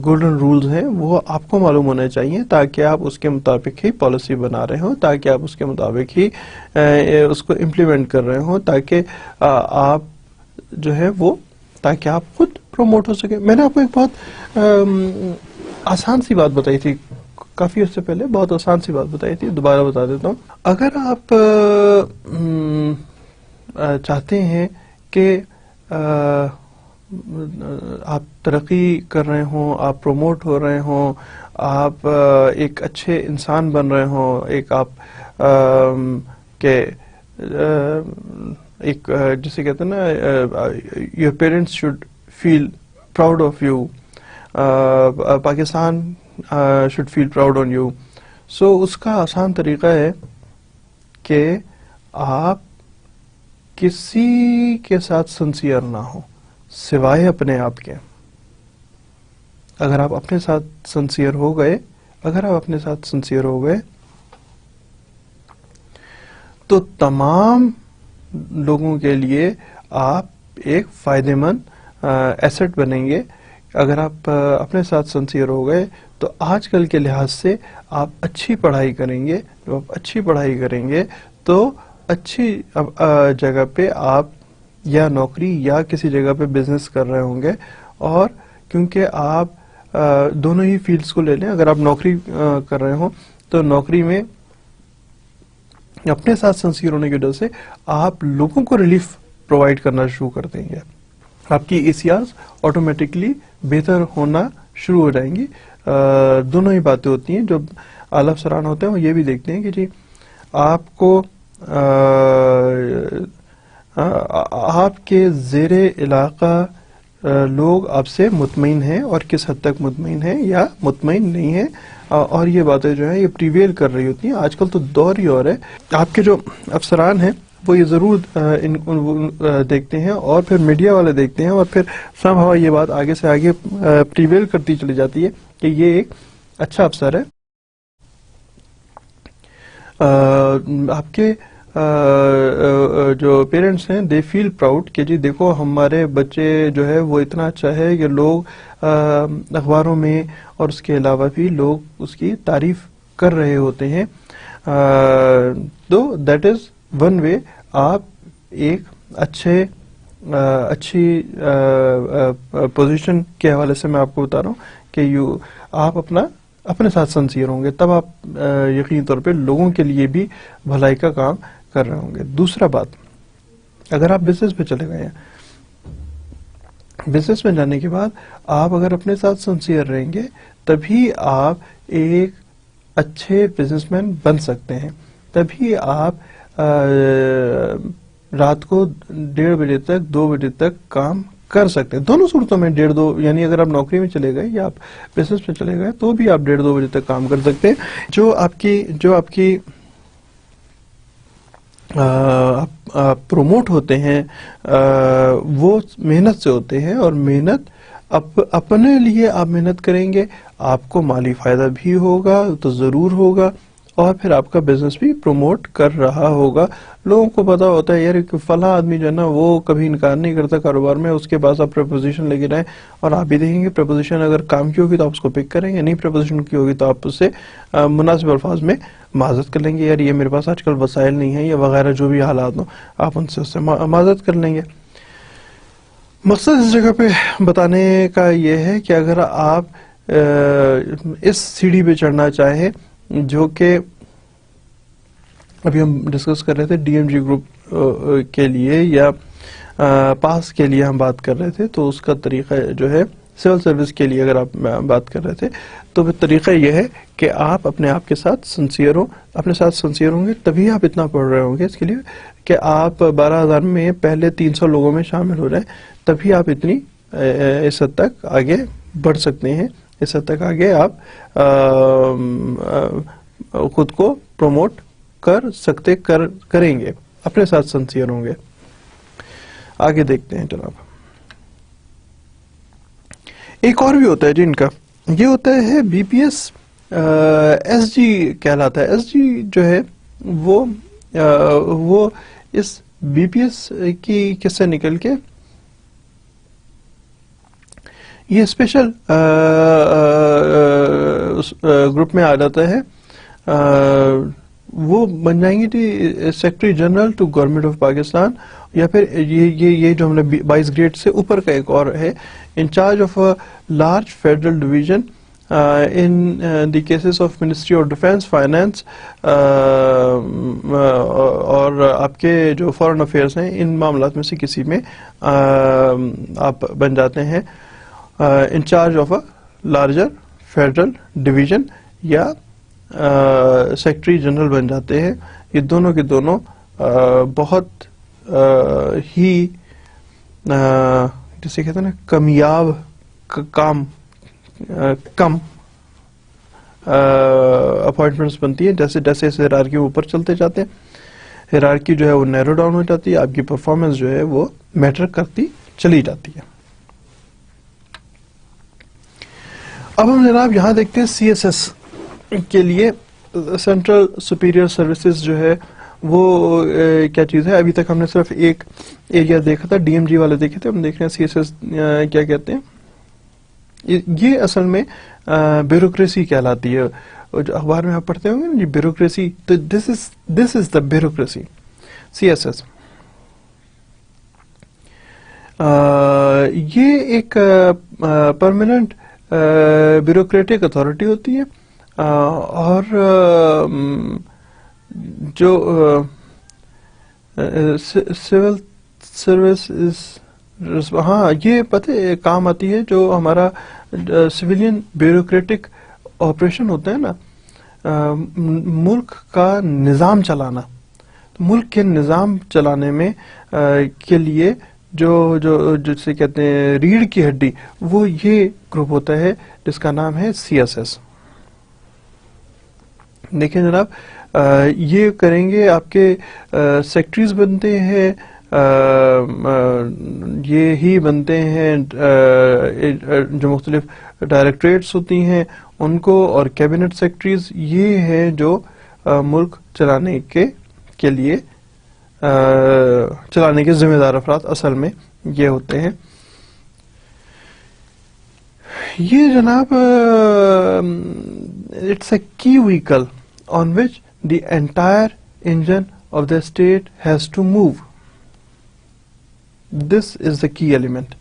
گولڈن رولز ہیں وہ آپ کو معلوم ہونے چاہیے, تاکہ آپ اس کے مطابق ہی پالیسی بنا رہے ہوں, تاکہ آپ اس کے مطابق ہی اس کو امپلیمنٹ کر رہے ہوں, تاکہ آپ جو ہے وہ تاکہ آپ خود پروموٹ ہو سکے. میں نے آپ کو ایک بہت آسان سی بات بتائی تھی کافی اس سے پہلے, بہت آسان سی بات بتائی تھی, دوبارہ بتا دیتا ہوں. اگر آپ چاہتے ہیں کہ آپ ترقی کر رہے ہوں, آپ پروموٹ ہو رہے ہوں, آپ ایک اچھے انسان بن رہے ہوں, ایک آپ کہ ایک جسے کہتے ہیں نا your parents should feel proud of you, Pakistan should feel proud on you. So اس کا آسان طریقہ ہے کہ آپ کسی کے ساتھ سنسیئر نہ ہو سوائے اپنے آپ کے. اگر آپ اپنے ساتھ سنسیئر ہو گئے تو تمام لوگوں کے لیے آپ ایک فائدہ مند ایسٹ بنیں گے. اگر آپ اپنے ساتھ سنسیئر ہو گئے تو آج کل کے لحاظ سے آپ اچھی پڑھائی کریں گے. جب آپ اچھی پڑھائی کریں گے تو اچھی جگہ پہ آپ یا نوکری یا کسی جگہ پہ بزنس کر رہے ہوں گے. اور کیونکہ آپ دونوں ہی فیلڈز کو لے لیں, اگر آپ نوکری کر رہے ہوں تو نوکری میں اپنے ساتھ سنسیئر ہونے کی وجہ سے آپ لوگوں کو ریلیف پرووائڈ کرنا شروع کر دیں گے. آپ کی ACRs آٹومیٹکلی بہتر ہونا شروع ہو جائیں گی. دونوں ہی باتیں ہوتی ہیں. جو اعلی افسران ہوتے ہیں وہ یہ بھی دیکھتے ہیں کہ جی آپ کو آپ کے زیر علاقہ لوگ آپ سے مطمئن ہیں اور کس حد تک مطمئن ہیں یا مطمئن نہیں ہیں, اور یہ باتیں جو ہیں یہ پریویل کر رہی ہوتی ہیں. آج کل تو دور ہی اور ہے. آپ کے جو افسران ہیں وہ یہ ضرور دیکھتے ہیں اور پھر میڈیا والے دیکھتے ہیں, اور پھر سم ہوا یہ بات آگے سے آگے پریویل کرتی چلی جاتی ہے کہ یہ ایک اچھا افسر ہے. آپ کے جو پیرنٹس ہیں دے فیل پراؤڈ کہ جی دیکھو ہمارے بچے جو ہے وہ اتنا اچھا ہے کہ لوگ اخباروں میں اور اس کے علاوہ بھی لوگ اس کی تعریف کر رہے ہوتے ہیں. تو دیٹ از ون وے آپ ایک اچھی پوزیشن کے حوالے سے میں آپ کو بتا رہا ہوں کہ آپ اپنے ساتھ سنسیئر ہوں گے, تب آپ یقینی طور پہ لوگوں کے لیے بھی بھلائی کا کام کر رہے ہوں گے. دوسرا بات, اگر آپ بزنس پہ چلے گئے ہیں, بزنس میں جانے کے بعد آپ اگر اپنے ساتھ سنسیئر رہیں گے تبھی آپ ایک اچھے بزنس مین بن سکتے ہیں. تبھی آپ رات کو 1:30 بجے تک 2 بجے تک کام کر سکتے ہیں. دونوں صورتوں میں 1:30-2 یعنی اگر آپ نوکری میں چلے گئے یا آپ بزنس میں چلے گئے تو بھی آپ 1:30-2 بجے تک کام کر سکتے ہیں. جو آپ کی پروموٹ ہوتے ہیں وہ محنت سے ہوتے ہیں, اور محنت اپنے لیے آپ محنت کریں گے، آپ کو مالی فائدہ بھی ہوگا تو ضرور ہوگا، اور پھر آپ کا بزنس بھی پروموٹ کر رہا ہوگا. لوگوں کو پتا ہوتا ہے یار کہ فلاں آدمی جو ہے نا وہ کبھی انکار نہیں کرتا کاروبار میں، اس کے پاس آپ پریپوزیشن لے کے جائیں، اور آپ بھی دیکھیں گے پریپوزیشن اگر کام کی ہوگی تو آپ اس کو پک کریں گے، نہیں پریپوزیشن کی ہوگی تو آپ اس سے مناسب الفاظ میں معذرت کر لیں گے، یار یہ میرے پاس آج کل وسائل نہیں ہیں یا وغیرہ جو بھی حالات ہوں، آپ ان سے اس سے معذرت کر لیں گے. مقصد اس جگہ پہ بتانے کا یہ ہے کہ اگر آپ اس سیڑھی پہ چڑھنا چاہیں جو کہ ابھی ہم ڈسکس کر رہے تھے ڈی ایم جی گروپ کے لیے یا پاس کے لیے ہم بات کر رہے تھے، تو اس کا طریقہ جو ہے سول سروس کے لیے اگر آپ بات کر رہے تھے تو طریقہ یہ ہے کہ آپ اپنے آپ کے ساتھ سنسیئر ہوں، اپنے ساتھ سنسیئر ہوں گے تبھی آپ اتنا پڑھ رہے ہوں گے اس کے لیے کہ آپ 12,000 میں پہلے 300 لوگوں میں شامل ہو جائیں، تبھی آپ اتنی اس حد تک آگے بڑھ سکتے ہیں، اس حد تک آگے آپ خود کو پروموٹ کر سکتے کریں گے، اپنے ساتھ سنسیئر ہوں گے. آگے دیکھتے ہیں جناب. ایک اور بھی ہوتا ہے جن کا یہ ہوتا ہے B P S S G کہلاتا ہے. ایس جی جو ہے وہ اس بی پی ایس کی کس سے نکل کے یہ اسپیشل گروپ میں آ جاتا ہے، وہ بن جائیں گے secretary general to government of Pakistan, یا پھر یہ جو ہم نے 22 گریڈ سے اوپر کا ایک اور ہے، incharge of large federal division in the cases of ministry of defence, finance, اور آپ کے جو فارن افیئرس ہیں ان معاملات میں سے کسی میں آپ بن جاتے ہیں incharge of a larger federal division یا سیکرٹری جنرل بن جاتے ہیں. یہ دونوں کے دونوں بہت ہی جسے کہتے ہیں نا کمیاب کم اپوائنٹمنٹس بنتی ہیں. جیسے جیسے اس ہیرارکی اوپر چلتے جاتے ہیں ہیرارکی جو ہے وہ نیرو ڈاؤن ہو جاتی ہے، آپ کی پرفارمنس جو ہے وہ میٹر کرتی چلی جاتی ہے. اب ہم جناب یہاں دیکھتے ہیں سی ایس ایس کے لیے سینٹرل سپیریئر سروسز جو ہے وہ کیا چیز ہے. ابھی تک ہم نے صرف ایک ایریا دیکھا تھا، ڈی ایم جی والے دیکھے تھے، ہم دیکھ رہے ہیں سی ایس ایس کیا کہتے ہیں. یہ اصل میں بیوروکریسی کہلاتی ہے، جو اخبار میں آپ پڑھتے ہوں گے نا جی بیوروکریسی، تو this is the bureaucracy C S S. یہ ایک پرماننٹ بیوروکریٹک اتھارٹی ہوتی ہے، اور جو سول سروس ہاں یہ پتہ کام آتی ہے جو ہمارا سویلین بیوروکریٹک آپریشن ہوتا ہے نا، ملک کا نظام چلانا، ملک کے نظام چلانے میں کے لیے جو جسے کہتے ہیں ریڑھ کی ہڈی، وہ یہ گروپ ہوتا ہے جس کا نام ہے سی ایس ایس. دیکھیں جناب یہ کریں گے، آپ کے سیکٹریز بنتے ہیں، یہ ہی بنتے ہیں جو مختلف ڈائریکٹریٹس ہوتی ہیں ان کو، اور کیبنٹ سیکٹریز یہ ہیں جو ملک چلانے کے لیے چلانے کے ذمہ دار افراد اصل میں یہ ہوتے ہیں. یہ جناب it's a key vehicle on which the entire engine of the state has to move. This is the key element.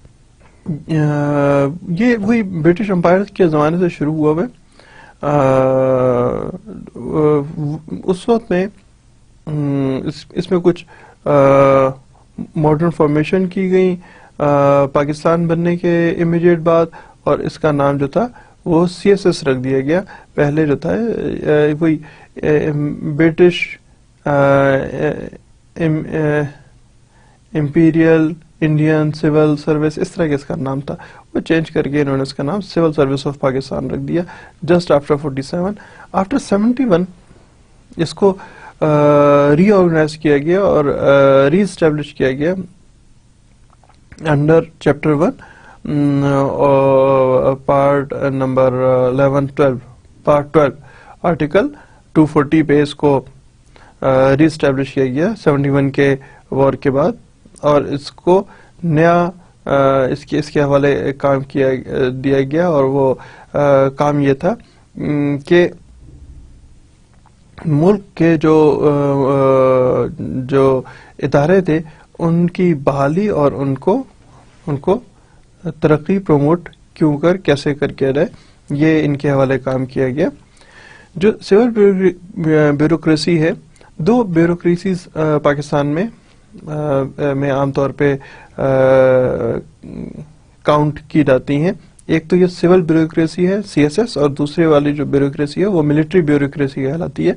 یہ وہی برٹش امپائر کے زمانے سے شروع ہوا ہے. اس وقت میں اس میں کچھ ماڈرن فارمیشن کی گئی پاکستان بننے کے امیڈیٹ بعد، اور اس کا نام جو تھا وہ سی ایس ایس رکھ دیا گیا. پہلے جو تھا وہی British imperial Indian civil service, اس طرح کے اس کا نام تھا، وہ چینج کر کے انہوں نے اس کا نام سول سروس آف پاکستان رکھ دیا. جسٹ آفٹر 47 آفٹر 71 اس کو ری آرگنائز کیا گیا اور ری اسٹیبلش کیا گیا under chapter 1 part number 12 article 240 پہ اس کو ری اسٹیبلش کیا گیا 71 کے وار کے بعد، اور اس کو نیا اس کے حوالے کام دیا گیا، اور وہ کام یہ تھا کہ ملک کے جو ادارے تھے ان کی بحالی اور ان کو ترقی پروموٹ کیسے کر کے رہے، یہ ان کے حوالے کام کیا گیا۔ جو سول بیوروکریسی ہے، دو بیوروکریسیز پاکستان میں عام طور پہ کاؤنٹ کی جاتی ہیں۔ ایک تو یہ سول بیوروکریسی ہے CSS، اور دوسری والی جو بیوروکریسی ہے وہ ملٹری بیوروکریسی کہلاتی ہے،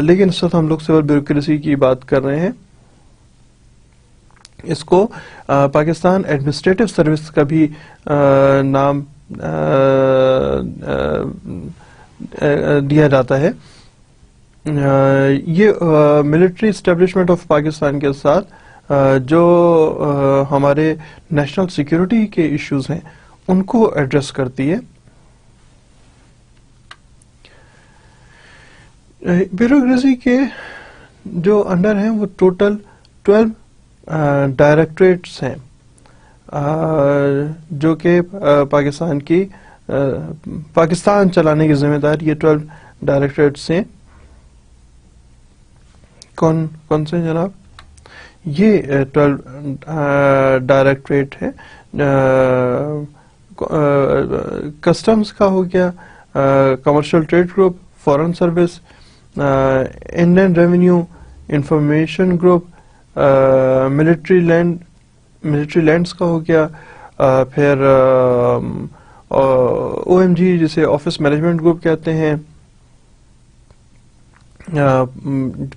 لیکن اس وقت ہم لوگ سول بیوروکریسی کی بات کر رہے ہیں۔ اس کو پاکستان ایڈمنسٹریٹو سروس کا بھی نام دیا جاتا ہے۔ یہ ملٹری اسٹیبلشمنٹ آف پاکستان کے ساتھ جو ہمارے نیشنل سیکیورٹی کے ایشوز ہیں ان کو ایڈریس کرتی ہے۔ بیوروکریسی کے جو انڈر ہیں وہ ٹوٹل 12 ڈائریکٹریٹس ہیں، جو کہ پاکستان چلانے کی ذمہ دار یہ 12 ڈائریکٹریٹس ہیں۔ کون سے جناب؟ یہ 12 ڈائریکٹریٹ ہے۔ کسٹمز کا ہو گیا، commercial trade group, foreign service, Indian revenue, information group, military lands کا ہو گیا، پھر OMG جسے آفس مینجمنٹ گروپ کہتے ہیں،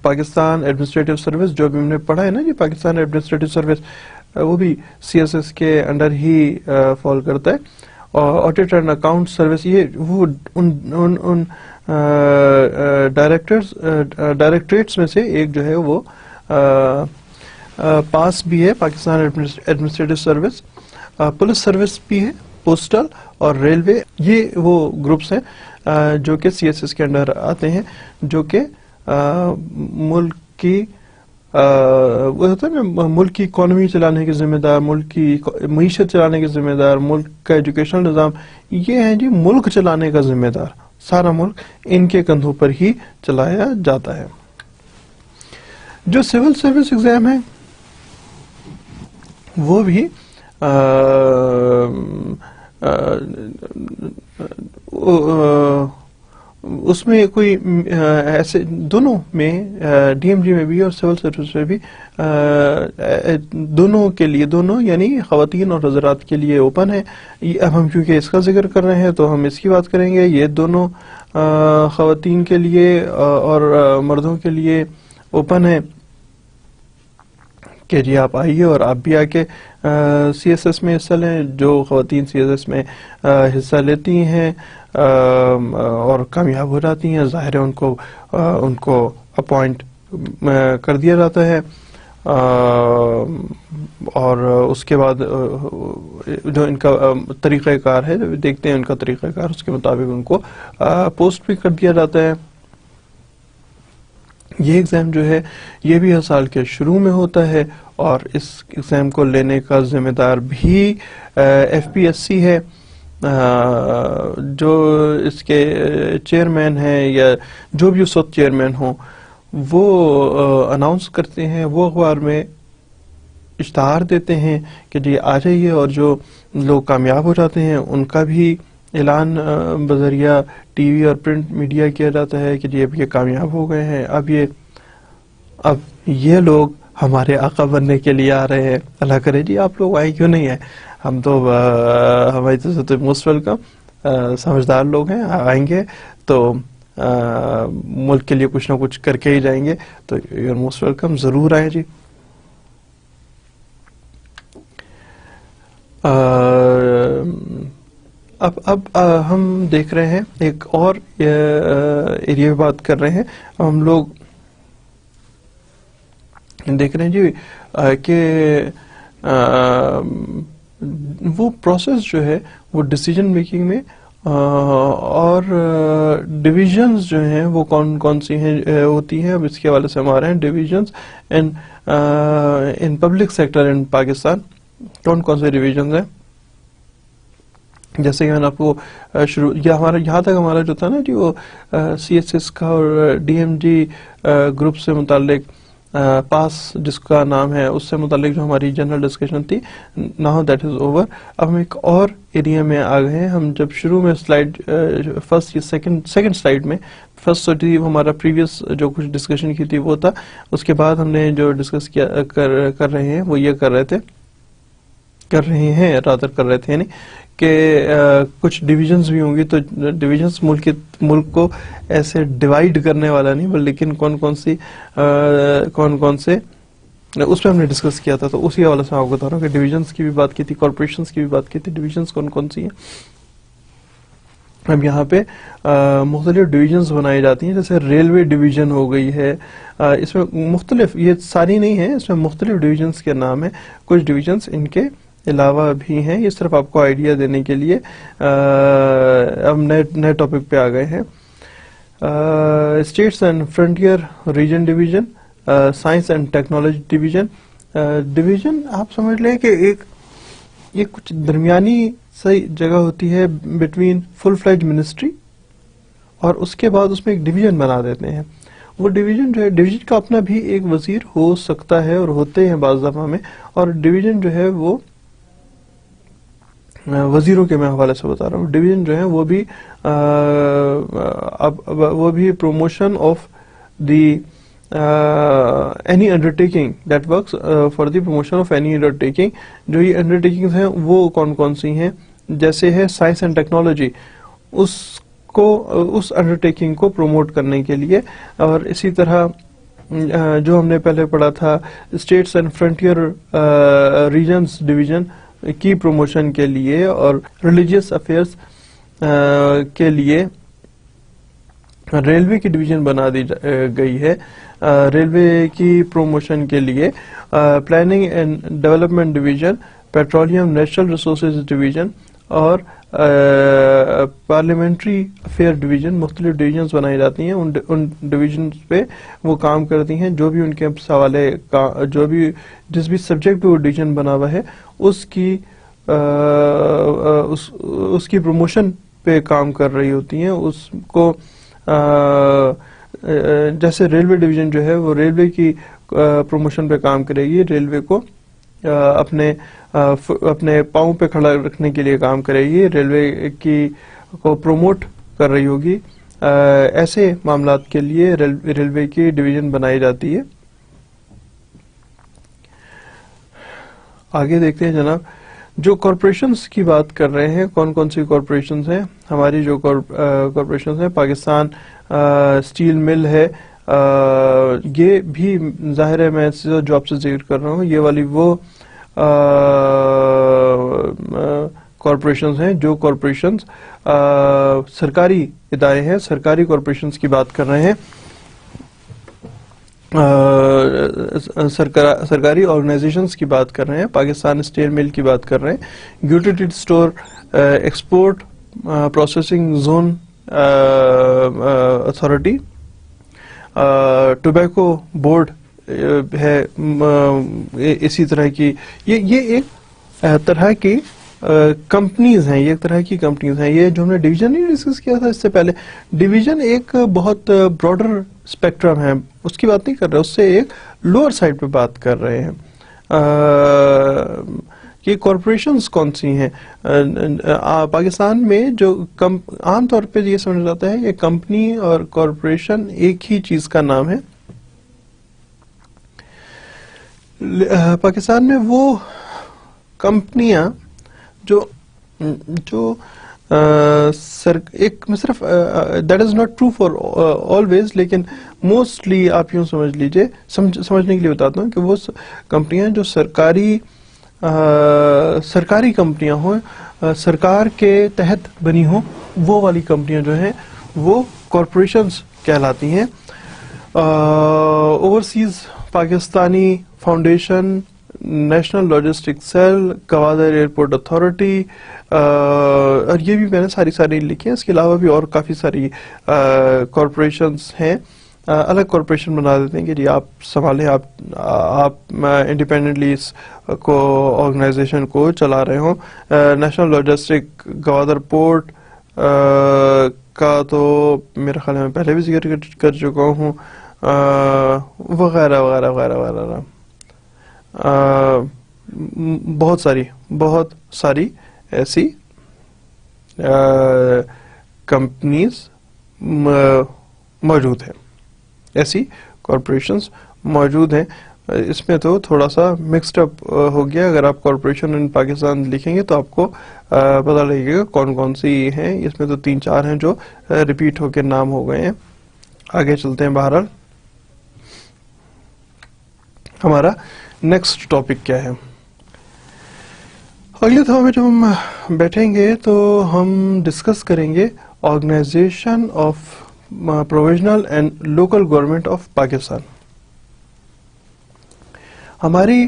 پاکستان ایڈمنسٹریٹو سروس جو بھی ہم نے پڑھا ہے نا، یہ پاکستان ایڈمنسٹریٹو سروس وہ بھی CSS کے انڈر ہی فال کرتا ہے، اور آڈٹ اینڈ اکاؤنٹ سروس یہ وہ ان ڈائریکٹریٹس میں سے ایک جو ہے وہ پاس بھی ہے، Pakistan administrative service. Police service بھی ہے، پوسٹل اور ریلوے، یہ وہ گروپس ہیں جو کہ CSS کے انڈر آتے ہیں، جو کہ ملک کی وہ ہوتا ہے نا، ملک کی اکانومی چلانے کے ذمہ دار، ملک کی معیشت چلانے کے ذمہ دار، ملک کا ایجوکیشنل نظام، یہ ہیں جی ملک چلانے کا ذمہ دار، سارا ملک ان کے کندھوں پر ہی چلایا جاتا ہے۔ جو سول سروس ایگزام ہے وہ بھی اس میں کوئی ایسے دونوں میں DMG میں بھی اور سول سروس میں بھی دونوں کے لیے، دونوں یعنی خواتین اور حضرات کے لیے اوپن ہے۔ اب ہم کیونکہ اس کا ذکر کر رہے ہیں تو ہم اس کی بات کریں گے۔ یہ دونوں خواتین کے لیے اور مردوں کے لیے اوپن ہے کہ جی آپ آئیے اور آپ بھی آ کے CSS میں حصہ لیں۔ جو خواتین CSS میں حصہ لیتی ہیں اور کامیاب ہو جاتی ہیں، ظاہر ہے ان کو اپوائنٹ کر دیا جاتا ہے، اور اس کے بعد جو ان کا طریقہ کار ہے، دیکھتے ہیں ان کا طریقہ کار، اس کے مطابق ان کو پوسٹ بھی کر دیا جاتا ہے۔ یہ ایگزام جو ہے یہ بھی ہر سال کے شروع میں ہوتا ہے، اور اس ایگزام کو لینے کا ذمہ دار بھی FPSC ہے۔ جو اس کے چیئرمین ہیں یا جو بھی اس وقت چیئرمین ہوں، وہ اناؤنس کرتے ہیں، وہ اخبار میں اشتہار دیتے ہیں کہ جی آ جائیے، اور جو لوگ کامیاب ہو جاتے ہیں ان کا بھی اعلان بذریعہ ٹی وی اور پرنٹ میڈیا کیا جاتا ہے کہ جی اب یہ کامیاب ہو گئے ہیں، اب یہ لوگ ہمارے آقا بننے کے لیے آ رہے ہیں۔ اللہ کرے جی آپ لوگ آئے، کیوں نہیں آئے؟ ہم تو ہماری طرف سے موسٹ ویلکم، سمجھدار لوگ ہیں، آئیں گے تو ملک کے لیے کچھ نہ کچھ کر کے ہی جائیں گے، تو یو آر موسٹ ویلکم، ضرور آئیں جی۔ اب ہم دیکھ رہے ہیں ایک اور ایریا بات کر رہے ہیں، ہم لوگ دیکھ رہے ہیں جی کہ وہ پروسیس جو ہے وہ ڈیسیجن میکنگ میں اور ڈویژنز جو ہیں وہ کون کون سی ہیں ہوتی ہیں. اب اس کے حوالے سے ہمارے ہیں ڈویژنز ان پبلک سیکٹر ان پاکستان. کون کون سے ڈویژنز ہیں؟ جیسے کہ میں نے آپ کو شروع ہمارا یہاں تک ہمارا جو تھا نا جی وہ سی ایس ایس کا اور ڈی ایم جی گروپ سے متعلق پاس جس کا نام ہے اس سے متعلق جو ہماری جنرل ڈسکشن تھی. Now that is over. اب ہم ایک اور ایریا میں آ گئے ہیں. ہم جب شروع میں سلائڈ فرسٹ یا سیکنڈ سلائڈ میں فرسٹ ہمارا پریویس جو کچھ ڈسکشن کی تھی وہ تھا. اس کے بعد ہم نے جو ڈسکس کیا کر رہے ہیں وہ یہ کر رہے تھے یعنی کہ کچھ ڈویژنز بھی ہوں گی. تو ڈویژنز ملک کو ایسے ڈیوائیڈ کرنے والا نہیں لیکن کون سے اس پہ ہم نے ڈسکس کیا تھا. تو اسی حوالے سے آپ کو بتا رہا ہوں کہ ڈویژنز کی بھی بات کی تھی, کارپوریشنز کی بھی بات کی تھی. ڈویژنز کون سی ہیں؟ اب یہاں پہ مختلف ڈویژنز بنائی جاتی ہیں. جیسے ریلوے ڈویژن ہو گئی ہے. اس میں مختلف, یہ ساری نہیں ہیں, اس میں مختلف ڈویژنز کے نام ہیں. کچھ ڈویژنز ان کے علاوہ بھی ہیں. یہ صرف آپ کو آئیڈیا دینے کے لیے اب نئے ٹاپک پہ آ گئے ہیں. States and frontier region division, science and technology division. Division آپ سمجھ لیں کہ یہ کچھ درمیانی صحیح جگہ ہوتی ہے بٹوین فل فلیج منسٹری اور اس کے بعد اس میں ایک ڈویژن بنا دیتے ہیں. وہ ڈویژن جو ہے, ڈویژن کا اپنا بھی ایک وزیر ہو سکتا ہے اور ہوتے ہیں بعض دفعہ میں. اور ڈویژن جو ہے وہ وزیروں کے میں حوالے سے بتا رہا ہوں. ڈویژن جو ہے وہ بھی promotion of the any undertaking that works for the promotion of any undertaking. جو یہ انڈرٹیکنگز ہیں وہ کون سی ہیں؟ جیسے ہے سائنس اینڈ ٹیکنالوجی, اس انڈرٹیکنگ کو پروموٹ کرنے کے لیے. اور اسی طرح جو ہم نے پہلے پڑھا تھا states and frontier regions division کی پروموشن کے لیے اور ریلیجیس افیئرس کے لیے ریلوے کی ڈویژن بنا دی گئی ہے. ریلوے کی پروموشن کے لیے planning and development division, petroleum natural resources division اور پارلیمنٹری افیئر ڈویژن. مختلف ڈویژنز بنائی جاتی ہیں. ان ڈویژنز پہ وہ کام کرتی ہیں. جو بھی ان کے سوالے جس بھی سبجیکٹ پہ وہ ڈویژن بنا ہوا ہے اس کی پروموشن پہ کام کر رہی ہوتی ہیں. اس کو جیسے ریلوے ڈویژن جو ہے وہ ریلوے کی پروموشن پہ کام کرے گی. ریلوے کو اپنے پاؤں پہ کھڑا رکھنے کے لیے کام کرے گی. ریلوے کو پروموٹ کر رہی ہوگی. ایسے معاملات کے لیے ریلوے کی ڈویژن بنائی جاتی ہے. آگے دیکھتے ہیں جناب, جو کارپوریشنز کی بات کر رہے ہیں کون سی کارپوریشنز ہیں. ہماری جو کارپوریشنز ہیں, پاکستان اسٹیل مل ہے. یہ بھی ظاہر ہے میں جو آپ سے ذکر کر رہا ہوں یہ والی وہ کارپوریشنز ہیں جو کارپوریشنز سرکاری ادارے ہیں, سرکاری کارپوریشنز کی بات کر رہے ہیں. سرکاری آرگنائزیشنز کی بات کر رہے ہیں. پاکستان اسٹیل مل کی بات کر رہے ہیں. Utility store export processing zone authority, tobacco board ہے. اسی طرح کی یہ ایک طرح کی کمپنیز ہیں. یہ ایک طرح کی کمپنیز ہیں. یہ جو ہم نے ڈویژن نہیں ڈسکس کیا تھا اس سے پہلے, ڈویژن ایک بہت براڈر اسپیکٹرم ہے, اس کی بات نہیں کر رہے, اس سے ایک لوور سائڈ پہ بات کر رہے ہیں. یہ کارپوریشنز کون سی ہیں پاکستان میں؟ جو عام طور پہ یہ سمجھا جاتا ہے یہ کمپنی اور کارپوریشن ایک ہی چیز کا نام ہے. پاکستان میں وہ کمپنیاں جو ایک صرف that is not true for always, لیکن موسٹلی آپ یوں سمجھ لیجئے, سمجھنے کے لیے بتاتا ہوں کہ وہ کمپنیاں جو سرکاری کمپنیاں ہوں, سرکار کے تحت بنی ہوں, وہ والی کمپنیاں جو ہیں وہ کارپوریشنز کہلاتی ہیں. Overseas Pakistani foundation national logistic cell, Gwadar airport authority, اور یہ بھی میں نے ساری لکھی ہیں. اس کے علاوہ بھی اور کافی ساری کارپوریشنز ہیں. الگ کارپوریشن بنا دیتے ہیں کہ جی آپ سنبھالیں، آپ انڈیپینڈنٹلی اس کو آرگنائزیشن کو چلا رہے ہوں. نیشنل لاجسٹک گوادر پورٹ کا تو میرے خیال میں پہلے بھی ذکر کر چکا ہوں، وغیرہ وغیرہ وغیرہ وغیرہ. بہت ساری ایسی کمپنیز موجود ہیں، ایسی کارپوریشنز موجود ہیں. اس میں تو تھوڑا سا مکسڈ اپ ہو گیا. اگر آپ کارپوریشن ان پاکستان لکھیں گے تو آپ کو پتہ لگے گا کون سی ہیں. اس میں تو 3-4 ہیں جو ریپیٹ ہو کے نام ہو گئے ہیں. آگے چلتے ہیں. بہرحال ہمارا نیکسٹ ٹاپک کیا ہے؟ اگلے دفعہ میں جب ہم بیٹھیں گے تو ہم ڈسکس کریں گے organisation of provincial and local government of Pakistan. ہماری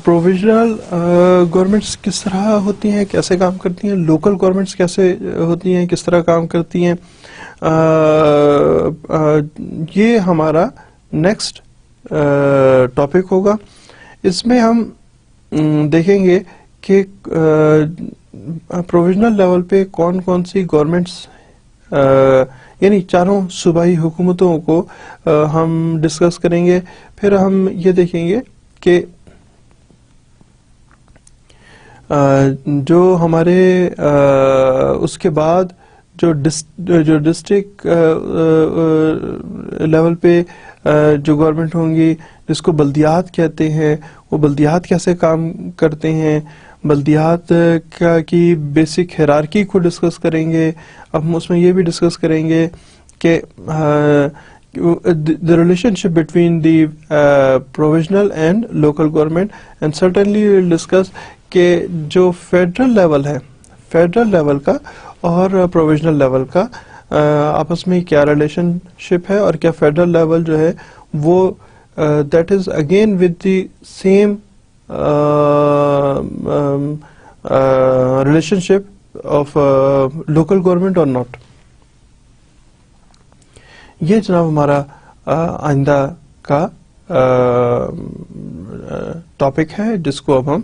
پروویژنل گورنمنٹس کس طرح ہوتی ہیں، کیسے کام کرتی ہیں، لوکل گورنمنٹس کیسے ہوتی ہیں، کس طرح کام کرتی ہیں. یہ ہمارا نیکسٹ ٹاپک ہوگا. اس میں ہم دیکھیں گے کہ پروویژنل لیول پہ کون سی گورنمنٹس، یعنی چاروں صوبائی حکومتوں کو ہم ڈسکس کریں گے. پھر ہم یہ دیکھیں گے کہ جو ہمارے اس کے بعد جو ڈسٹرکٹ لیول پہ جو گورنمنٹ ہوں گی، جس کو بلدیات کہتے ہیں، وہ بلدیات کیسے کام کرتے ہیں، بلدیات کی بیسک ہیرارکی کو ڈسکس کریں گے. اب ہم اس میں یہ بھی ڈسکس کریں گے کہ the relationship between the provisional and local government, and certainly we will discuss کہ جو فیڈرل لیول ہے، فیڈرل لیول کا اور پروویژنل لیول کا آپس میں کیا ریلیشن شپ ہے، اور کیا فیڈرل لیول جو ہے وہ that is again with the same relation ship of local government اور ناٹ. یہ جناب ہمارا آئندہ کا ٹاپک ہے جس کو اب ہم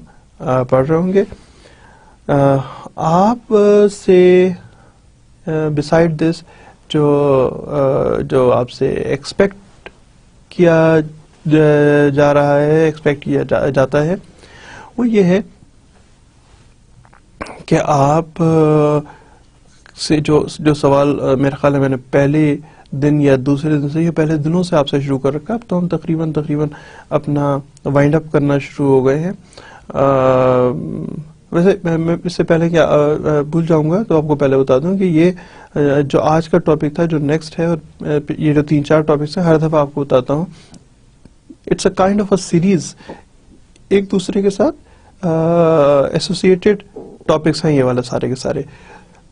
پڑھ رہے ہوں گے. آپ سے بسائڈ دس جو آپ سے ایکسپیکٹ کیا جا رہا ہے، ایکسپیکٹ کیا جاتا ہے، وہ یہ ہے کہ آپ سے جو سوال میرے خیال ہے میں نے پہلے دن یا دوسرے دن سے یا پہلے دنوں سے آپ سے شروع کر رکھا. اب تو ہم تقریباً اپنا وائنڈ اپ کرنا شروع ہو گئے ہیں. ویسے میں اس سے پہلے کیا بھول جاؤں گا تو آپ کو پہلے بتا دوں کہ یہ جو آج کا ٹاپک تھا، جو نیکسٹ ہے، اور یہ جو 3-4 ٹاپکس ہیں، ہر دفعہ آپ کو بتاتا ہوں it's a kind of a series, ایک دوسرے کے ساتھ ایسوسیٹڈ ٹاپکس ہیں یہ والے سارے کے سارے.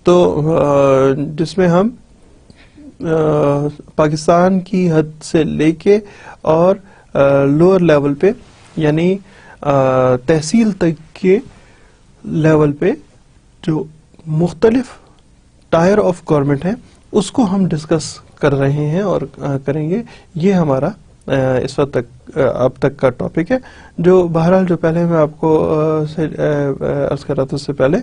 تو جس میں ہم پاکستان کی حد سے لے کے اور لوور لیول پہ، یعنی تحصیل تک کے لیول پہ جو مختلف ٹائر آف گورنمنٹ ہیں، اس کو ہم ڈسکس کر رہے ہیں اور کریں گے. یہ ہمارا اس وقت تک اب تک کا ٹاپک ہے. جو بہرحال جو پہلے میں آپ کو عرض کر رہا تھا اس سے پہلے،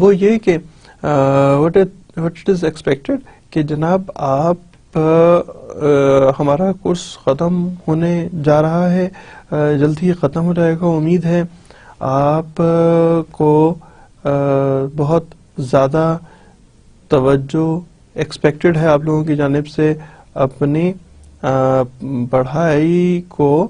وہ یہ کہ what it is expected کہ جناب آپ ہمارا کورس ختم ہونے جا رہا ہے، جلد ہی ختم ہو جائے گا. امید ہے آپ کو بہت زیادہ توجہ ایکسپیکٹڈ ہے آپ لوگوں کی جانب سے اپنی پڑھائی کو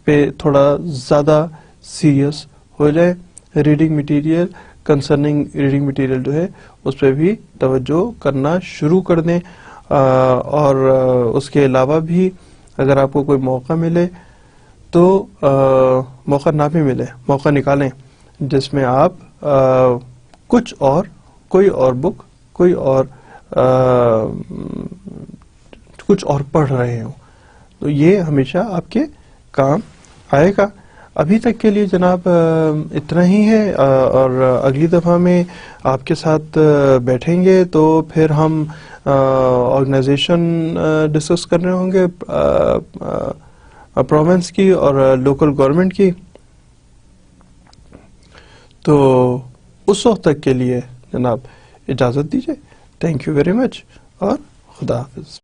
پہ تھوڑا زیادہ سیریس ہو جائے. Reading material, concerning reading material جو ہے اس پہ بھی توجہ کرنا شروع کر دیں. اور اس کے علاوہ بھی اگر آپ کو کوئی موقع ملے تو موقع نہ بھی ملے، موقع نکالیں جس میں آپ کوئی اور بک، کوئی اور کچھ اور پڑھ رہے ہوں، تو یہ ہمیشہ آپ کے کام آئے گا. ابھی تک کے لیے جناب اتنا ہی ہے، اور اگلی دفعہ میں آپ کے ساتھ بیٹھیں گے تو پھر ہم آرگنائزیشن ڈسکس کر رہے ہوں گے، پروونس کی اور لوکل گورنمنٹ کی. تو اس وقت تک کے لیے جناب اجازت دیجیے. تھینک یو ویری مچ اور خدا حافظ.